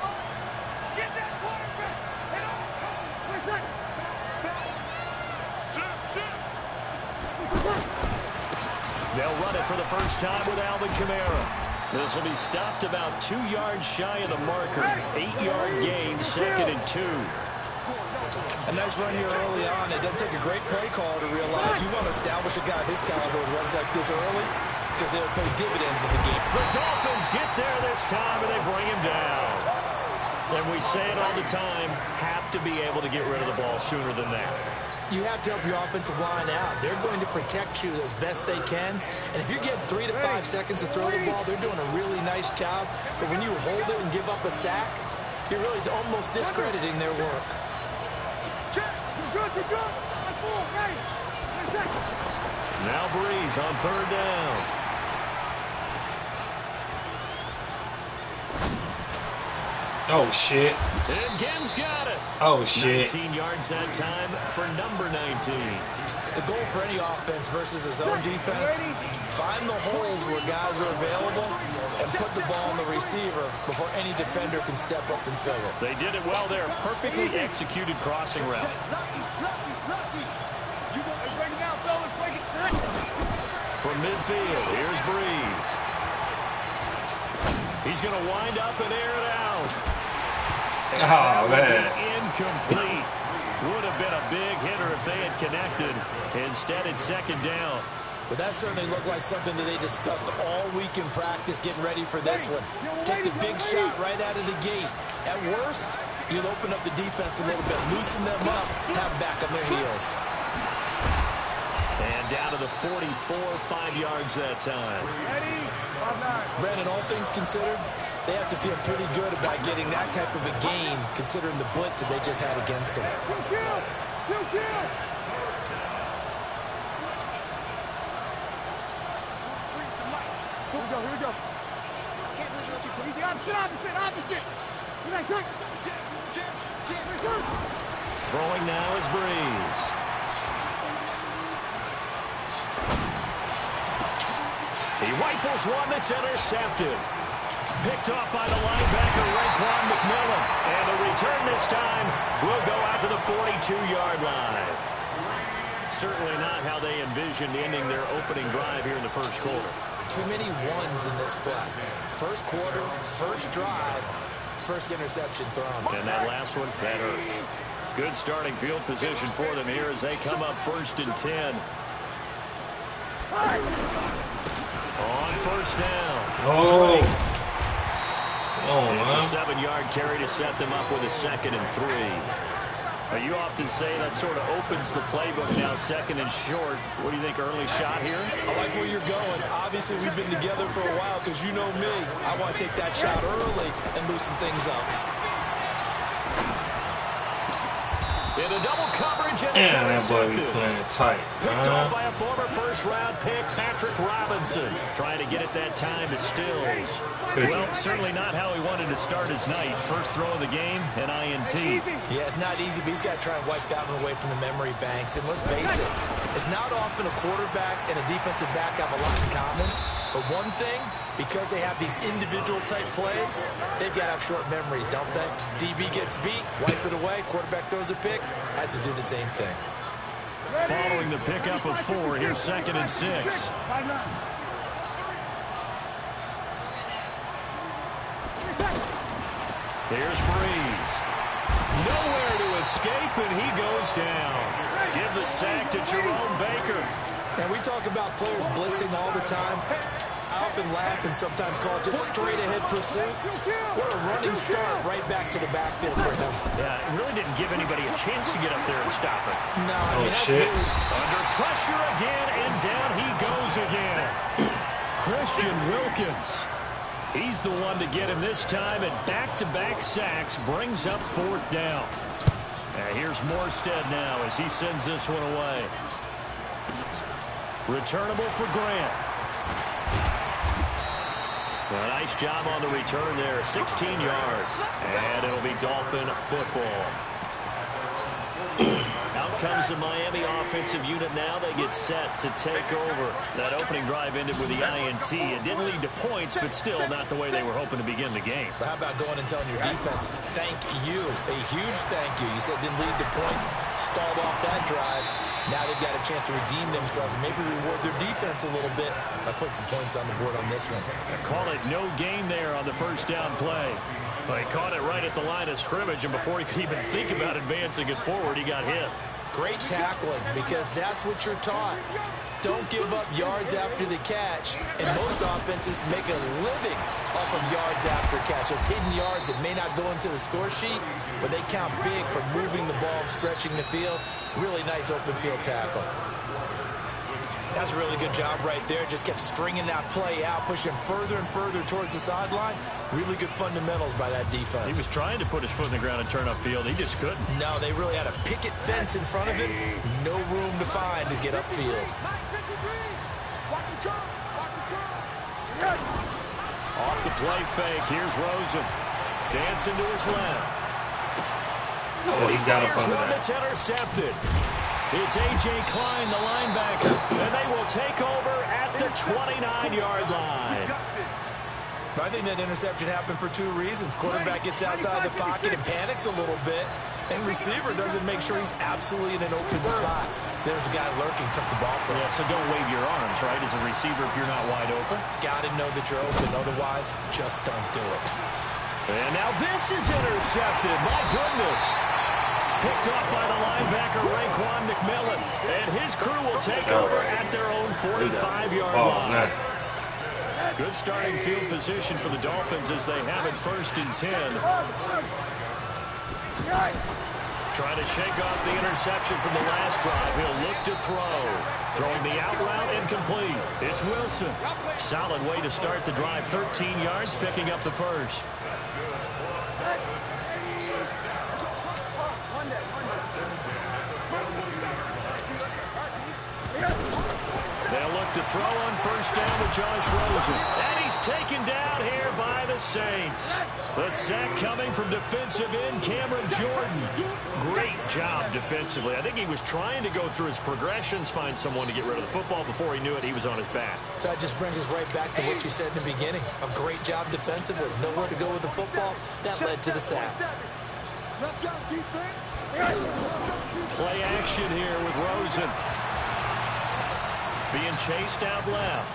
They'll run it for the first time with Alvin Kamara. This will be stopped about 2 yards shy of the marker. 8-yard gain, 2nd and 2. A nice run here early on. It doesn't take a great play caller to realize you want to establish a guy of his caliber who runs like this early because they'll pay dividends as the game. The Dolphins get there this time and they bring him down. And we say it all the time, have to be able to get rid of the ball sooner than that. You have to help your offensive line out. They're going to protect you as best they can. And if you get 3 to 5 seconds to throw the ball, they're doing a really nice job. But when you hold it and give up a sack, you're really almost discrediting their work. Now Brees on 3rd down. Oh shit! And Gen's got it. Oh shit! 19 yards that time for number 19. The goal for any offense versus his own defense, find the holes where guys are available and put the ball on the receiver before any defender can step up and fill it. They did it well there. Perfectly executed crossing route. From midfield, here's Brees. He's going to wind up and air it out. Oh, man. Incomplete. Would have been a big hitter if they had connected. Instead, it's 2nd down. But that certainly looked like something that they discussed all week in practice getting ready for this one. Take the big shot right out of the gate. At worst, you'll open up the defense a little bit, loosen them up, have them back on their heels. And down to the 44, 5 yards that time. Brandon, all things considered, they have to feel pretty good about getting that type of a gain, considering the blitz that they just had against them. Here we go. Opposite. Throwing now is Breeze. He rifles one that's intercepted. Picked off by the linebacker, Raekwon McMillan. And the return this time will go out to the 42-yard line. Certainly not how they envisioned ending their opening drive here in the first quarter. Too many ones in this play. First quarter, first drive, first interception thrown. And that last one, that hurts. Good starting field position for them here as they come up 1st and 10. On first down. Oh, It's a man. 7-yard carry to set them up with a 2nd and 3. You often say that sort of opens the playbook now, 2nd and short. What do you think, early shot here? I like where you're going. Obviously, we've been together for a while because you know me. I want to take that shot early and loosen things up. In a double coverage, and Damn, it's that boy be intercepted. playing tight. Picked off by a former first-round pick, Patrick Robinson. Trying to get it that time to Stills. Good. Well, certainly not how he wanted to start his night. First throw of the game, an INT. Yeah, it's not easy, but he's got to try and wipe that one away from the memory banks. And let's face it, it's not often a quarterback and a defensive back have a lot in common. But one thing, because they have these individual type plays, they've got to have short memories, don't they? DB gets beat, wipe it away, quarterback throws a pick, has to do the same thing. Following the pickup of 4, here's 2nd and 6. Here's Breeze. Nowhere to escape, and he goes down. Give the sack to Jerome Baker. And we talk about players blitzing all the time. I often laugh and sometimes call it just straight-ahead pursuit. What a running start right back to the backfield for him. Yeah, it really didn't give anybody a chance to get up there and stop it. No, I mean, Oh, shit. Under pressure again, and down he goes again. Christian Wilkins. He's the one to get him this time, and back-to-back sacks brings up 4th down. Here's Morstead now as he sends this one away. Returnable for Grant. A nice job on the return there, 16 yards. And it'll be Dolphin football. Out comes the Miami offensive unit now. They get set to take over. That opening drive ended with the INT. It didn't lead to points, but still not the way they were hoping to begin the game. But how about going and telling your defense, thank you, a huge thank you. You said it didn't lead to points, stalled off that drive. Now they've got a chance to redeem themselves and maybe reward their defense a little bit by putting some points on the board on this one. Call it no gain there on the first down play. Well, he caught it right at the line of scrimmage, and before he could even think about advancing it forward, he got hit. Great tackling, because that's what you're taught. Don't give up yards after the catch, and most offenses make a living off of yards after catch. Those hidden yards that may not go into the score sheet, but they count big for moving the ball and stretching the field. Really nice open field tackle. That's a really good job right there. Just kept stringing that play out, pushing further and further towards the sideline. Really good fundamentals by that defense. He was trying to put his foot in the ground and turn upfield. He just couldn't. No, they really had a picket fence in front of it. No room to find to get upfield. Off the play fake, here's Rosen. Dancing to his left. Oh, he got up Here's under one that. that's intercepted. It's A.J. Klein, the linebacker, and they will take over at the 29-yard line. I think that interception happened for 2 reasons. Quarterback gets outside the pocket and panics a little bit, and receiver doesn't make sure he's absolutely in an open spot. So there's a guy lurking, took the ball from him. Yeah, so don't wave your arms, right, as a receiver if you're not wide open. Got to know that you're open. Otherwise, just don't do it. And now this is intercepted. My goodness. picked off by the linebacker, Raekwon McMillan. And his crew will take over at their own 45-yard line. Good starting field position for the Dolphins as they have it 1st and 10. Trying to shake off the interception from the last drive. He'll look to throw. Throwing the out route incomplete. It's Wilson. Solid way to start the drive. 13 yards, picking up the first. They'll look to throw on 1st down with Josh Rosen. And he's taken down here by the Saints. The sack coming from defensive end Cameron Jordan. Great job defensively. I think he was trying to go through his progressions, find someone to get rid of the football. Before he knew it, he was on his back. So that just brings us right back to what you said in the beginning. A great job defensively. Nowhere to go with the football. That led to the sack. Play action here with Rosen. Being chased out left.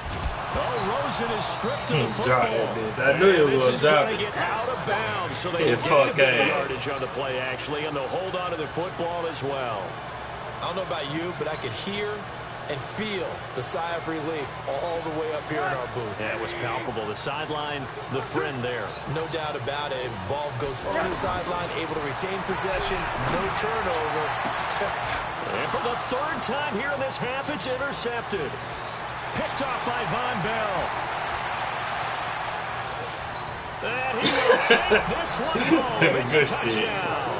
Oh, Rosen is stripped to the football. I knew it was this is going to get out of bounds, so they get a bit of yardage on the play, actually, and they'll hold on to the football as well. I don't know about you, but I could hear and feel the sigh of relief all the way up here in our booth. Yeah, it was palpable. The sideline, the friend there. No doubt about it. Ball goes over the sideline, able to retain possession, no turnover. And for the 3rd time here in this half, it's intercepted. Picked off by Von Bell. And he will take this one home. It's a touchdown.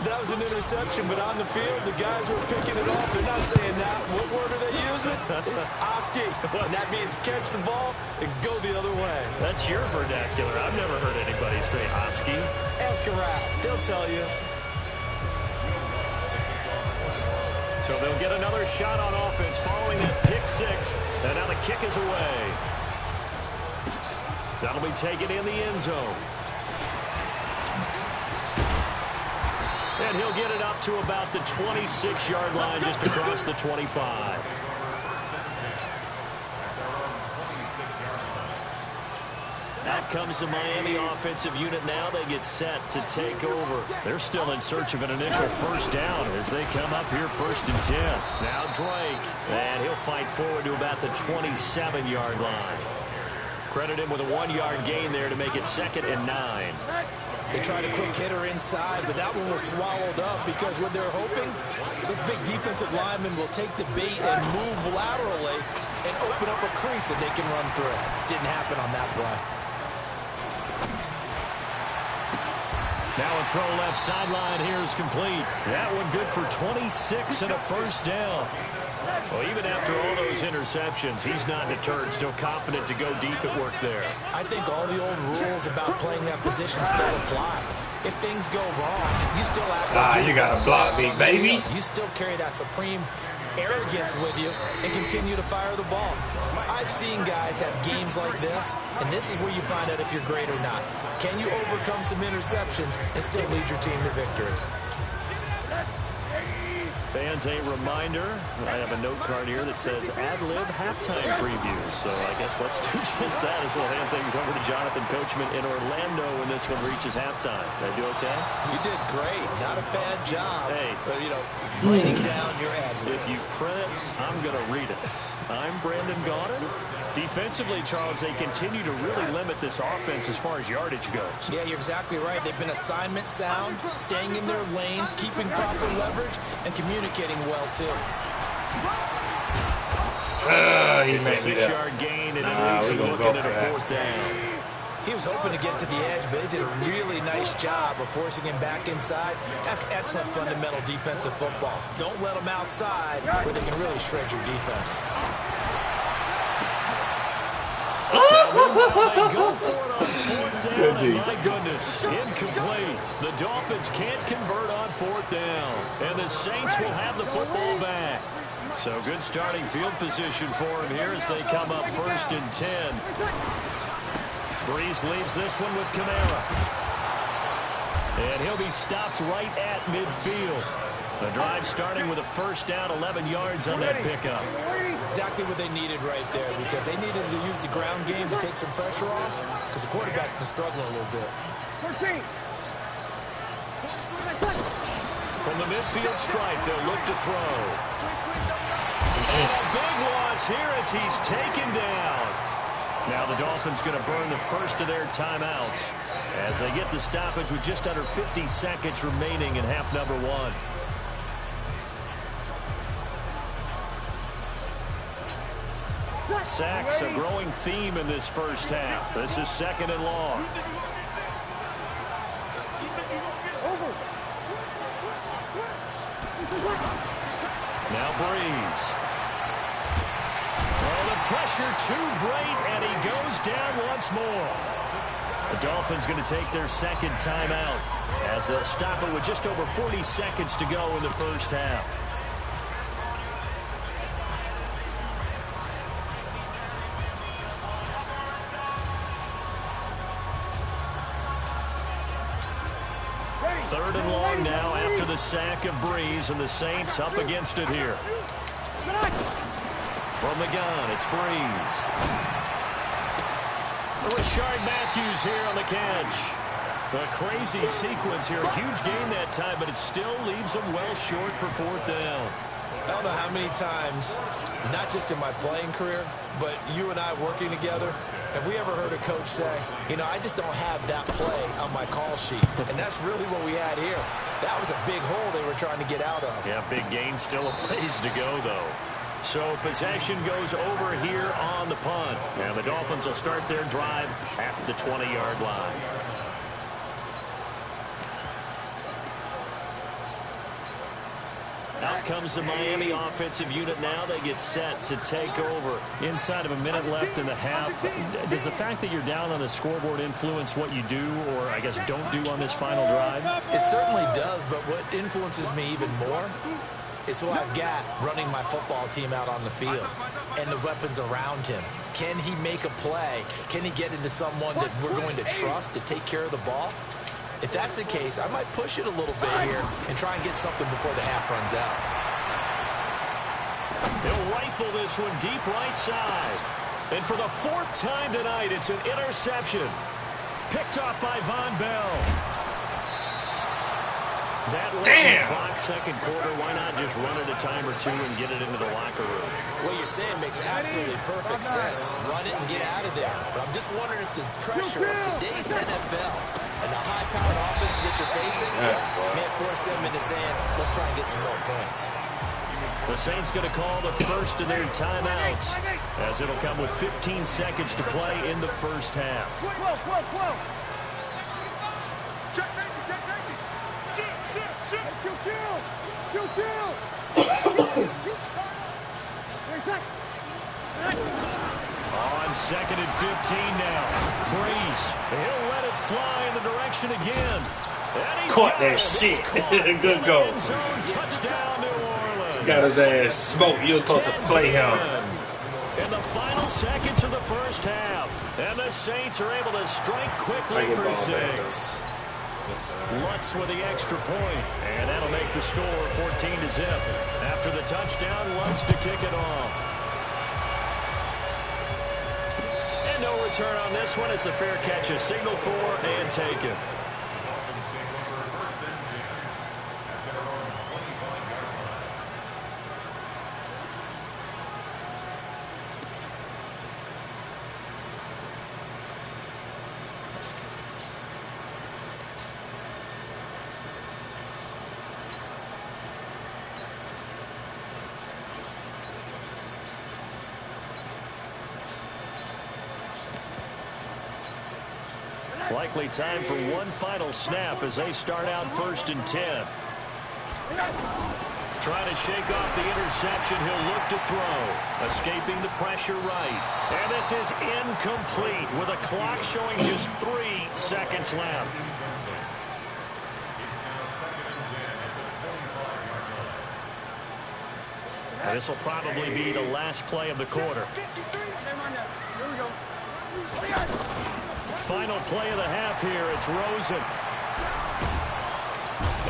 That was an interception, but on the field, the guys who are picking it off, they're not saying that. What word are they using? It's Oski. And that means catch the ball and go the other way. That's your vernacular. I've never heard anybody say Oski. Ask around. They'll tell you. So they'll get another shot on offense following that pick 6. And now the kick is away. That'll be taken in the end zone. And he'll get it up to about the 26-yard line, just across the 25. Out comes the Miami offensive unit now. They get set to take over. They're still in search of an initial 1st down as they come up here 1st and 10. Now Drake. And he'll fight forward to about the 27-yard line. Credit him with a 1-yard gain there to make it 2nd and 9. They tried a quick hitter inside, but that one was swallowed up because what they're hoping, this big defensive lineman will take the bait and move laterally and open up a crease that they can run through. Didn't happen on that play. Now a throw left sideline here is complete. That one good for 26 and a 1st down. Well, even after all those interceptions, he's not deterred, still confident to go deep at work there. I think all the old rules about playing that position still apply. If things go wrong, you still have you got to block me, baby. You still carry that supreme arrogance with you and continue to fire the ball. I've seen guys have games like this, and this is where you find out if you're great or not. Can you overcome some interceptions and still lead your team to victory? Fans, a reminder, I have a note card here that says ad-lib halftime previews. So I guess let's do just that as we'll hand things over to Jonathan Coachman in Orlando when this one reaches halftime. Did I do okay? You did great. Not a bad job. Hey, writing down your ad-libs. If you print it, I'm going to read it. I'm Brandon Gaudin. Defensively, Charles, they continue to really limit this offense as far as yardage goes. Yeah, you're exactly right. They've been assignment sound, staying in their lanes, keeping proper leverage, and communicating well, too. It's a 6-yard gain, and it leaves him looking at a 4th down. He was hoping to get to the edge, but they did a really nice job of forcing him back inside. That's excellent fundamental defensive football. Don't let them outside where they can really shred your defense. They go for it on 4th down, and my goodness, incomplete. The Dolphins can't convert on 4th down, and the Saints will have the football back. So good starting field position for him here as they come up 1st and 10. Breeze leaves this one with Kamara. And he'll be stopped right at midfield. The drive starting with a 1st down, 11 yards on that pickup. Exactly what they needed right there, because they needed to use the ground game to take some pressure off, because the quarterback's been struggling a little bit. From the midfield stripe, they'll look to throw. And a big loss here as he's taken down. Now the Dolphins going to burn the first of their timeouts as they get the stoppage with just under 50 seconds remaining in half number one. Sacks, a growing theme in this first half. This is 2nd and long. Now Breeze. Oh, the pressure too great, and he goes down once more. The Dolphins going to take their second timeout as they'll stop it with just over 40 seconds to go in the first half. Third and long now after the sack of Breeze, and the Saints up against it here. From the gun, it's Breeze. Rashard Matthews here on the catch. A crazy sequence here. A huge gain that time, but it still leaves them well short for 4th down. I don't know how many times, not just in my playing career, but you and I working together, have we ever heard a coach say, you know, I just don't have that play on my call sheet. And that's really what we had here. That was a big hole they were trying to get out of. Yeah, big gain, still a ways to go, though. So possession goes over here on the punt. And the Dolphins will start their drive at the 20-yard line. Out comes the Miami offensive unit now. They get set to take over. Inside of a minute left in the half. Does the fact that you're down on the scoreboard influence what you do or, I guess, don't do on this final drive? It certainly does, but what influences me even more is who I've got running my football team out on the field and the weapons around him. Can he make a play? Can he get into someone that we're going to trust to take care of the ball? If that's the case, I might push it a little bit here and try and get something before the half runs out. He'll rifle this one deep right side. And for the 4th time tonight, it's an interception. Picked off by Von Bell. That clock, second quarter. Why not just run it a time or two and get it into the locker room? What you're saying makes absolutely perfect sense. Run it and get out of there. But I'm just wondering if the pressure of today's NFL and the high-powered offenses that you're facing may force them into saying, let's try and get some more points. The Saints going to call the first of their timeouts as it'll come with 15 seconds to play in the first half. On 2nd and 15 now. Breeze. He'll let it fly in the direction again. Caught that shit. Good goal. Touchdown, New Orleans. Got his ass smoked. You're supposed to play him. In the final seconds of the first half. And the Saints are able to strike quickly for 6. Lutz with the extra point, and that'll make the score 14-0. After the touchdown, Lutz to kick it off. And no return on this one. It's a fair catch, a signal for and taken. Likely time for one final snap as they start out 1st and 10. Trying to shake off the interception. He'll look to throw. Escaping the pressure right. And this is incomplete with a clock showing just 3 seconds left. And this will probably be the last play of the quarter. Final play of the half here. It's Rosen.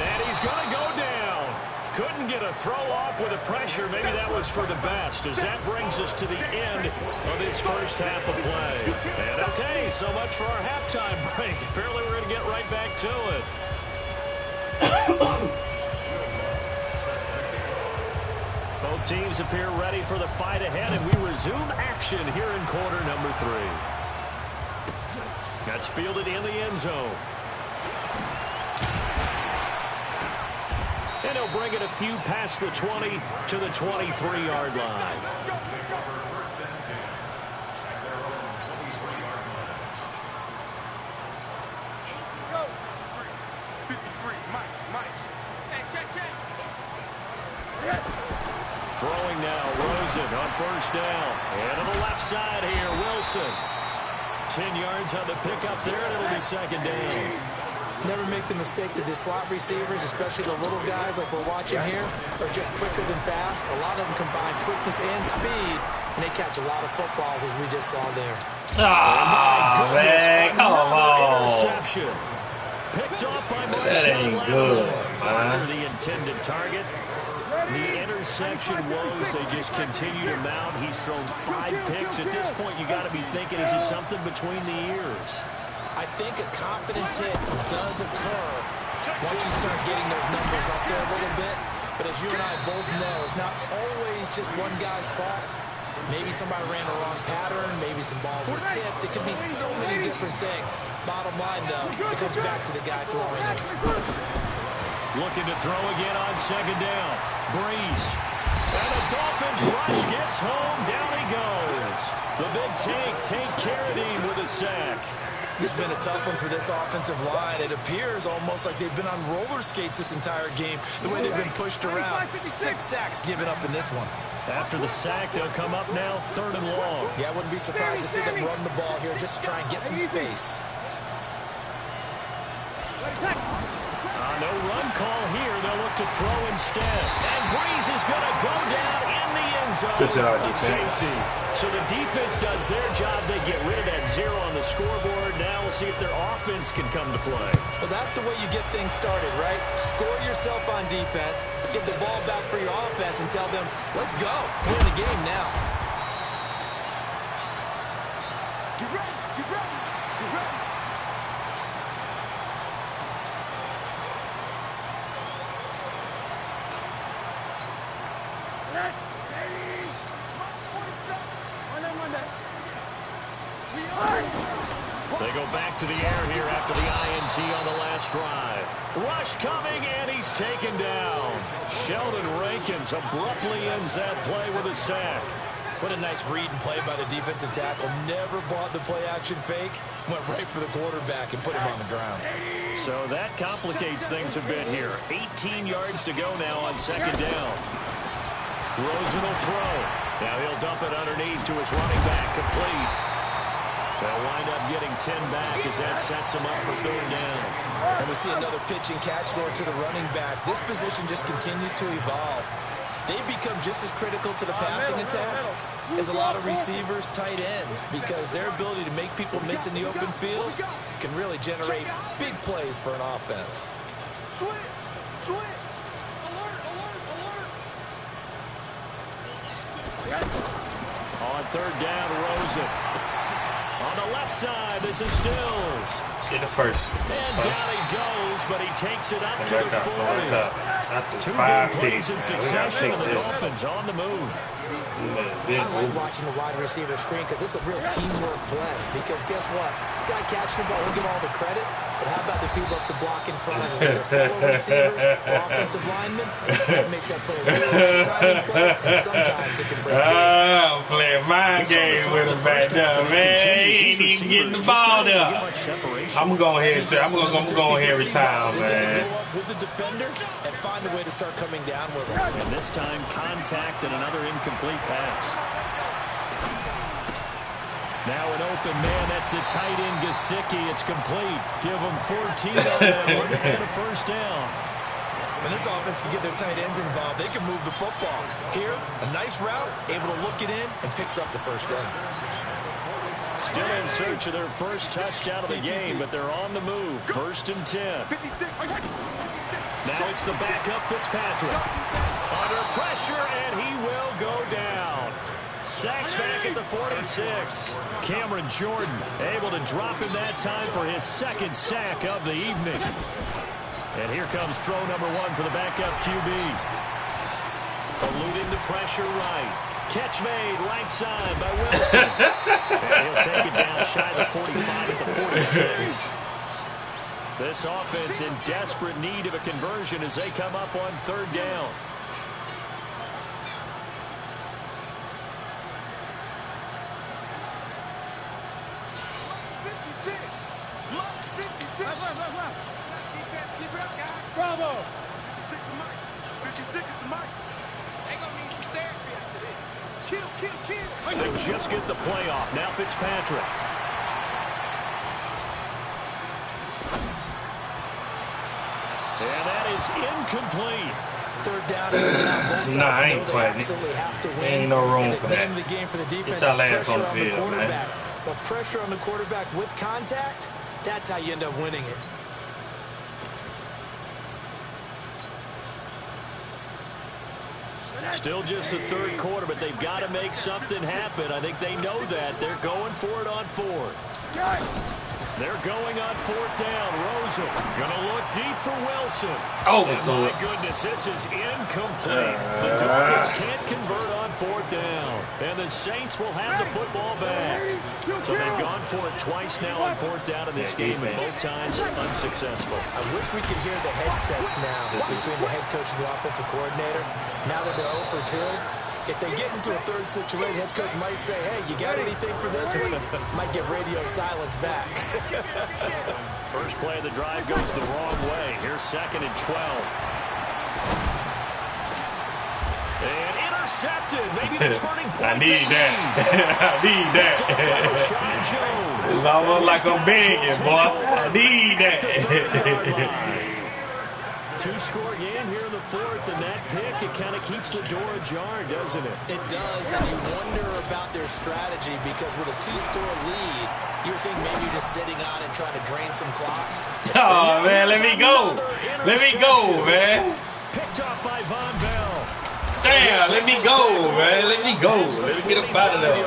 And he's going to go down. Couldn't get a throw off with the pressure. Maybe that was for the best, as that brings us to the end of this first half of play. And okay, so much for our halftime break. Apparently we're going to get right back to it. Both teams appear ready for the fight ahead, and we resume action here in quarter number 3. That's fielded in the end zone. And he'll bring it a few past the 20 to the 23-yard line. Throwing now, Rosen on first down. And to the left side here, Wilson. 10 yards on the pickup there, and it'll be second down. Never make the mistake that the slot receivers, especially the little guys like we're watching here, are just quicker than fast. A lot of them combine quickness and speed, and they catch a lot of footballs, as we just saw there. Oh, man, come on. Interception. Picked off by Marshall. That ain't good, man. The intended target. The interception woes, they just continue to mount. He's thrown 5 picks. At this point, you got to be thinking, is it something between the ears? I think a confidence hit does occur once you start getting those numbers up there a little bit. But as you and I both know, it's not always just one guy's fault. Maybe somebody ran a wrong pattern. Maybe some balls were tipped. It could be so many different things. Bottom line, though, it comes back to the guy throwing it. Looking to throw again on second down. Breeze. And the Dolphins rush gets home. Down he goes. The big take care of him with a sack. This has been a tough one for this offensive line. It appears almost like they've been on roller skates this entire game, the way they've been pushed around. 6 sacks given up in this one. After the sack, they'll come up now 3rd and long. Yeah, I wouldn't be surprised to see them run the ball here just to try and get some space. No run call here. They'll look to throw instead. And Breeze is going to go down in the end zone. Good job, for defense. Safety. So the defense does their job. They get rid of that 0 on the scoreboard. Now we'll see if their offense can come to play. Well, that's the way you get things started, right? Score yourself on defense, give the ball back for your offense, and tell them, let's go. We're in the game now. Get ready, get ready, get ready. They go back to the air here after the INT on the last drive. Rush coming, and he's taken down. Sheldon Rankins abruptly ends that play with a sack. What a nice read and play by the defensive tackle. Never bought the play-action fake. Went right for the quarterback and put him on the ground. So that complicates things a bit here. 18 yards to go now on second down. Rosen will throw. Now he'll dump it underneath to his running back, complete. They'll wind up getting 10 back as that sets him up for 3rd down. And we see another pitch and catch there to the running back. This position just continues to evolve. They become just as critical to the passing attack as a lot of receivers, tight ends, because their ability to make people miss in the open field can really generate big plays for an offense. Switch, switch. Alert, alert, alert. On 3rd down, Rosen. On the left side, this is Stills. Get the first. And down he goes, but he takes it up to the 40. After 2 5 big plays picks, in man. We gotta succession, fix and the this. Dolphins on the move. I like watching the wide receiver screen because it's a real teamwork play. Because guess what? The guy catching the ball, we'll give all the credit. But how about the people up to block in front of him? Their fellow receivers or offensive linemen? That makes that play a really nice timing play. And sometimes it can break the game. I'm playing mind games with him back there, man. He ain't even getting the ball there. I'm gonna go ahead, sir. I'm gonna go ahead and retire, And then man. go up with the defender and find a way to start coming down with him. And this time, contact and another incomplete pass. Now an open man, that's the tight end, Gesicki. It's complete. Give him 14 on that one and a 1st down. When this offense can get their tight ends involved, they can move the football. Here, a nice route, able to look it in, and picks up the 1st down. Still in search of their first touchdown of the game, but they're on the move. 1st and 10. Now it's the backup Fitzpatrick. Under pressure, and he will go down. Sacked back at the 46. Cameron Jordan able to drop him that time for his 2nd sack of the evening. And here comes throw number 1 for the backup QB. Eluding the pressure right. Catch made right side by Wilson. And he'll take it down shy of the 45 at the 46. This offense in desperate need of a conversion as they come up on third down. Bravo! 56 is Mike. 56 is Mike. They gonna need some therapy after this. Kill. They just get the play off. Now Fitzpatrick. And that is incomplete. Third down is now both sides. Nah, I ain't they fighting. absolutely have to win. Ain't no room and for the that. name of the game for the defense Get y'all is ass on pressure the field, on the man. quarterback. But pressure on the quarterback with contact, that's how you end up winning it. Still just the third quarter, but they've got to make something happen. I think they know that. They're going for it on fourth. They're going on fourth down. Rosen going to look deep for Wilson. Oh, and my goodness, this is incomplete. The Dolphins can't convert on fourth down. And the Saints will have the football back. So they've gone for it twice now on fourth down in this game, and both times unsuccessful. I wish we could hear the headsets now between the head coach and the offensive coordinator. Now that they're 0 for 2, if they get into a third situation, head coach might say, hey, you got anything for this one? Might get radio silence back. First play of the drive goes the wrong way. Here's 2nd and 12. And intercepted. Maybe the turning point. I need that. I need that. It's almost like I'm begging, boy. I need that. Two-score game here in the fourth, and that pick, it kind of keeps the door ajar, doesn't it? It does, and you wonder about their strategy because with a 2-score lead, you think maybe just sitting on and trying to drain some clock. Oh, man, let me go. Let me go, man. Picked up by Von Bell. Damn, let me go, man. Let me go. Let me get up out of there.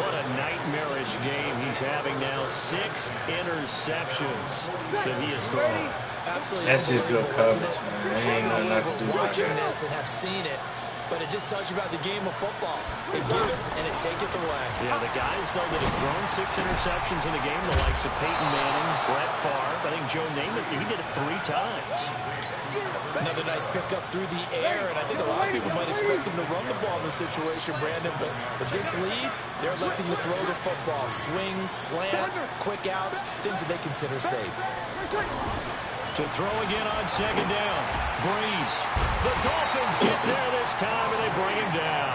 What a nightmarish game he's having now. 6 interceptions that he has thrown. Absolutely. That's just good coverage, man. Ain't nothing I can do about watching that. this and have seen it, but it just tells you about the game of football. It give it and it taketh away. Yeah, the guys, though, that have thrown 6 interceptions in a game, the likes of Peyton Manning, Brett Favre, I think Joe Namath, he did it 3 times. Another nice pickup through the air, and I think a lot of people might expect them to run the ball in this situation, Brandon, but with this lead, they're electing to throw the football. Swings, slants, quick outs, things that they consider safe. To throw again on 2nd down. Breeze. The Dolphins get there this time, and they bring him down.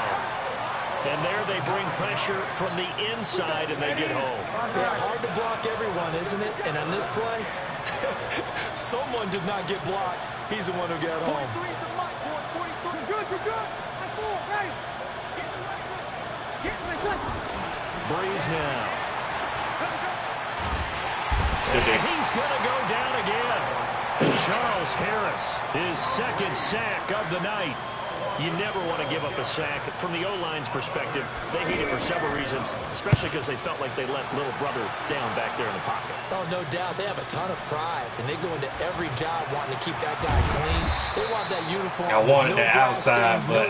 And there they bring pressure from the inside, and they get home. Yeah, hard to block everyone, isn't it? And on this play, someone did not get blocked. He's the one who got home. Breeze now. And he's going to go down again. Charles Harris, his 2nd sack of the night. You never want to give up a sack. From the O-line's perspective, they need it for several reasons, especially because they felt like they let little brother down back there in the pocket. Oh, no doubt. They have a ton of pride, and they go into every job wanting to keep that guy clean. They want that uniform. I wanted that outside, but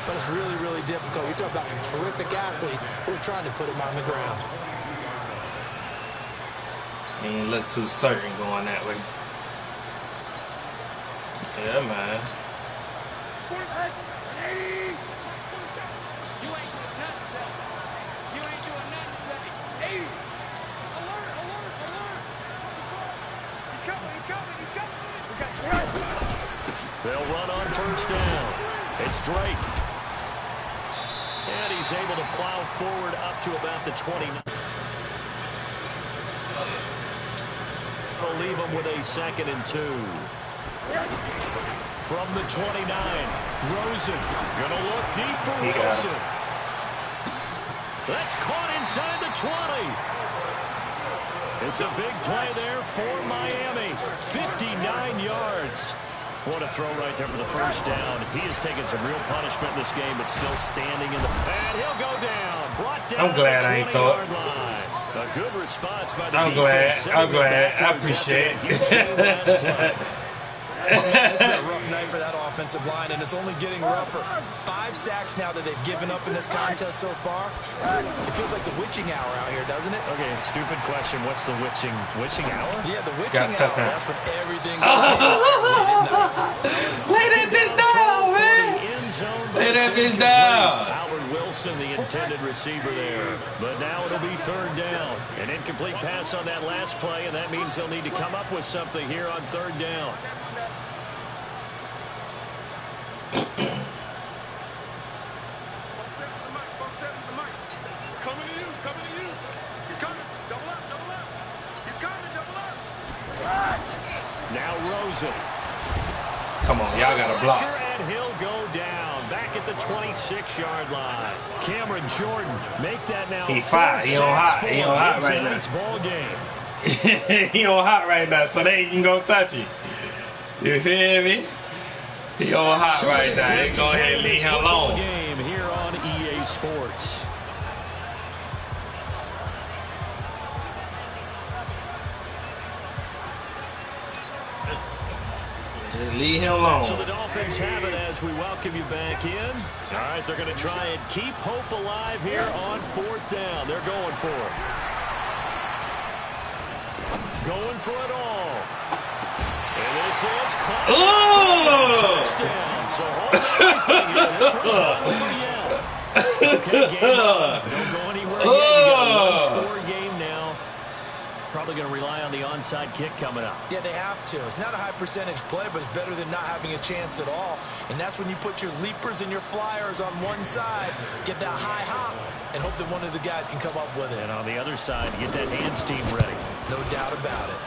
but it's really, really difficult. You're talking about some terrific athletes who are trying to put him on the ground. He ain't look too certain going that way. Yeah, man. You ain't doing nothing today. You ain't doing nothing today. 80. Alert. He's coming. They'll run on 1st down. It's Drake. And he's able to plow forward up to about the 29. Will leave him with a 2nd and 2. From the 29, Rosen gonna look deep for Wilson. That's caught inside the 20. It's a big play there for Miami. 59 yards. What a throw right there for the 1st down. He has taken some real punishment in this game, but still standing in the pad. He'll go down. Brought down. I'm glad I ain't thought. A good response by the I'm defense. glad. I appreciate it. This is a rough night for that offensive line, and it's only getting rougher. 5 sacks now that they've given up in this contest so far. It feels like the witching hour out here, doesn't it? Okay, stupid question. What's the witching hour? Yeah, the witching hour. Touchdown. That's when everything goes Lay that bitch down, man. Lay that bitch down. Howard Wilson, the intended receiver there. But now it'll be 3rd down. An incomplete pass on that last play, and that means they'll need to come up with something here on 3rd down. Now Rosen. Come on, y'all got to block. And he'll go down back at the 26-yard line. Cameron Jordan make that now. He fired. He on hot. He on hot right now. Ball game. He on hot right now, so they ain't even gonna touch him. You feel me? He on hot right now. They go ahead and leave him alone. Game here on EA Sports. Just leave him alone. So the Dolphins have it as we welcome you back in. All right, they're going to try and keep hope alive here on 4th down. They're going for it. Going for it all. And this is caught. Touchdown. So hold everything here. This one's not over yet. Okay, game on. Don't go anywhere yet. You got a one-score game now. Probably going to rely on the onside kick coming up. Yeah, they have to. It's not a high percentage play, but it's better than not having a chance at all. And that's when you put your leapers and your flyers on one side, get that high hop, and hope that one of the guys can come up with it. And on the other side, get that hands team ready. No doubt about it.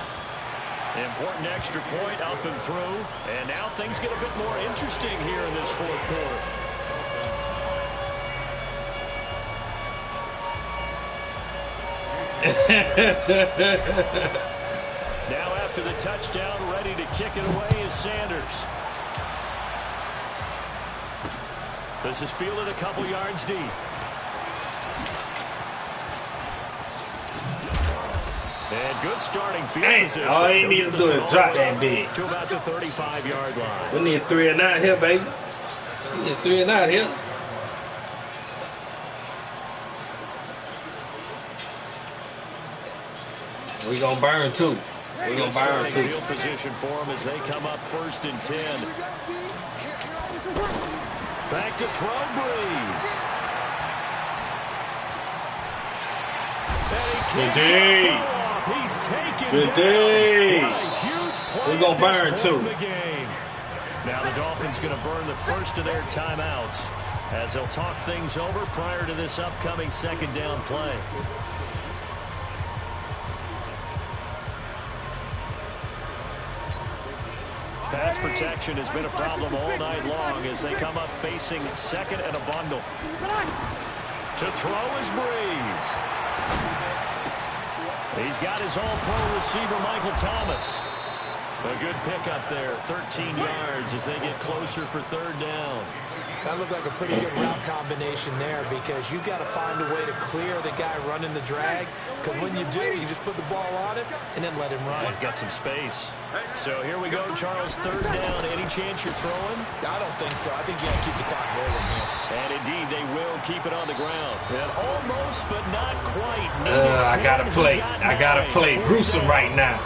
Important extra point up and through. And now things get a bit more interesting here in this 4th quarter. Now after the touchdown, ready to kick it away is Sanders. This is fielded a couple yards deep. And good starting field position. All you need to do is drop that big. To about the 35-yard line. We need 3 and out here, baby. We need 3 and out here. We gonna burn 2. We gonna burn 2. Field position for them as they come up 1st and 10. Back to throw, Breeze. Good day. He's taken. Good day. We're gonna burn 2. Now the Dolphins going to burn the first of their timeouts as they'll talk things over prior to this upcoming 2nd down play. Pass protection has been a problem all night long as they come up facing 2nd and a bundle. To throw is Breeze. He's got his all-pro receiver, Michael Thomas. A good pickup there, 13 yards as they get closer for 3rd down. That looked like a pretty good route combination there because you've got to find a way to clear the guy running the drag, because when you do, you just put the ball on it and then let him run. He's got some space. So here we go, Charles, 3rd down. Any chance you're throwing? I don't think so. I think you got to keep the clock rolling here. And indeed, they will keep it on the ground. And almost, but not quite. I gotta play. I gotta play gruesome right now.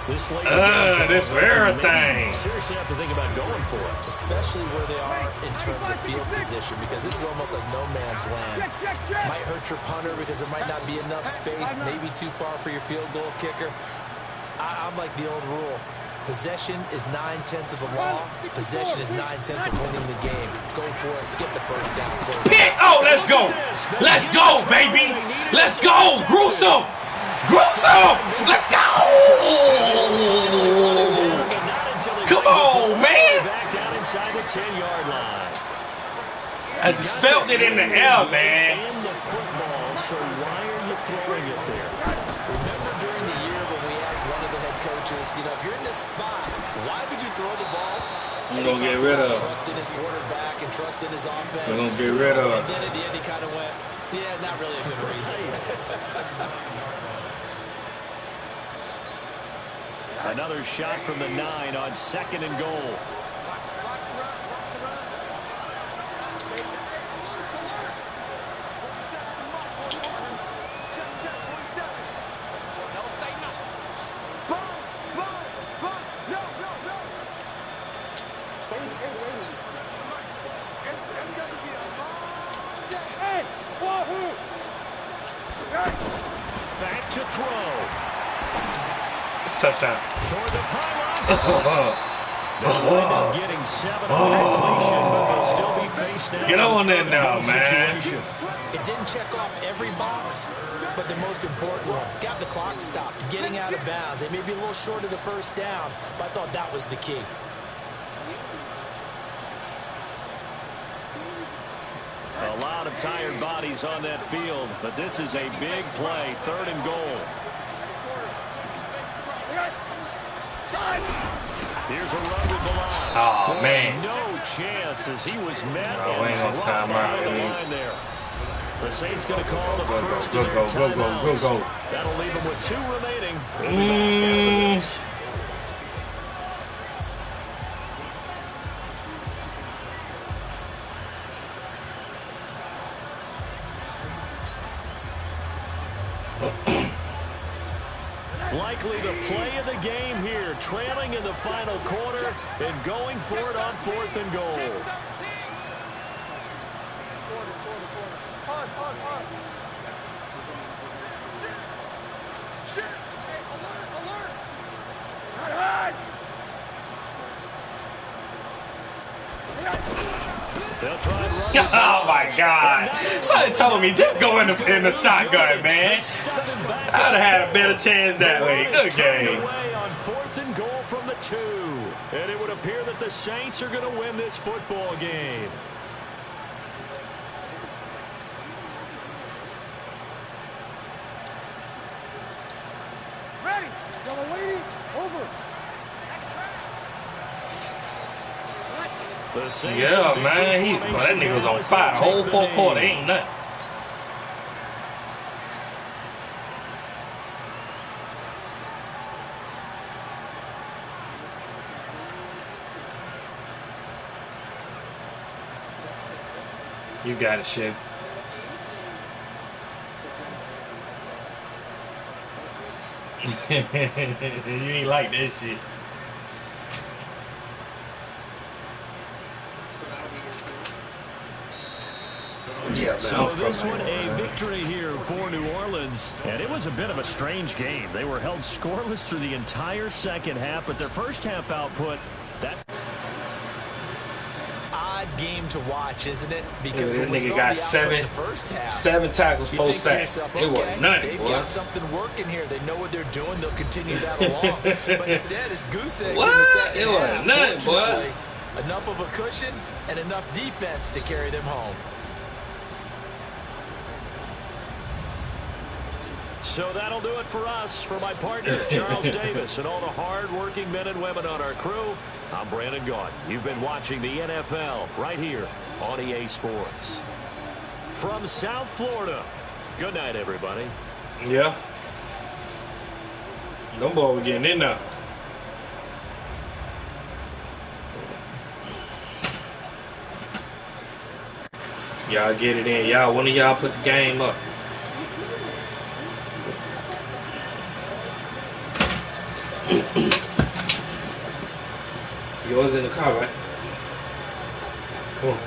This for everything. Seriously have to think about going for it. Especially where they are in terms of field position, because this is almost like no man's land. Might hurt your punter because there might not be enough space, maybe too far for your field goal kicker. I'm like the old rule. Possession is 9/10 of the law. Possession is 9/10 of winning the game. Go for it. Get the first down. Pick. Oh, let's go. Let's go, baby. Let's go. Gruesome. Gruesome. Let's go. Come on, man. Back down inside the 10-yard line. I just felt it in the air, man. And the football, so why are you throwing it there? Remember during the year when we asked one of the head coaches, if you're in this spot, why would you throw the ball? We're going to get rid of. Trust in his quarterback and trust in his offense. We're going to get rid of. And then at the end he kind of went, yeah, not really a good reason. Another shot from the 9 on 2nd and goal. Back to throw. Touchdown. Toward the pylon. They'll end up getting 7 on completion, but they'll still be faced down. Get on in now, man. It didn't check off every box, but the most important one. Got the clock stopped, getting out of bounds. They may be a little short of the first down, but I thought that was the key. A lot of tired bodies on that field, but this is a big play, 3rd and goal. Here's a run with the line. Oh, man. No chance as he was met we ain't gonna time out. the line there. The Saints going to call the first go, of their go. That'll leave them with 2 remaining. We'll be back after this. Likely the play of the game here, trailing in the final quarter and going for it on 4th and goal. They'll try and run. Oh my God! Somebody told me just go in the shotgun, man. I'd have had a better chance that way. Good game. On 4th and goal from the 2, and it would appear that the Saints are going to win this football game. Ready. Yellow lady. Over. Yeah, man. That nigga was on fire. The whole 4th quarter. Ain't nothing. You got it, shit. You ain't like this shit. Yeah, so this one, a victory here for New Orleans. And it was a bit of a strange game. They were held scoreless through the entire second half, but their first half output, that's odd game to watch, isn't it? Because that nigga got 7 tackles, 4 sacks. It wasn't nothing, they've boy. got something working here. They know what they're doing. They'll continue that along. But instead, it's goose eggs in the second It half. wasn't nothing, boy. Enough of a cushion and enough defense to carry them home. So that'll do it for us. For my partner, Charles Davis, and all the hard-working men and women on our crew, I'm Brandon Gaudin. You've been watching the NFL right here on EA Sports. From South Florida, good night, everybody. Yeah. Them boys were getting in there. Y'all get it in. One of y'all put the game up. Yours in the car, right? Come on.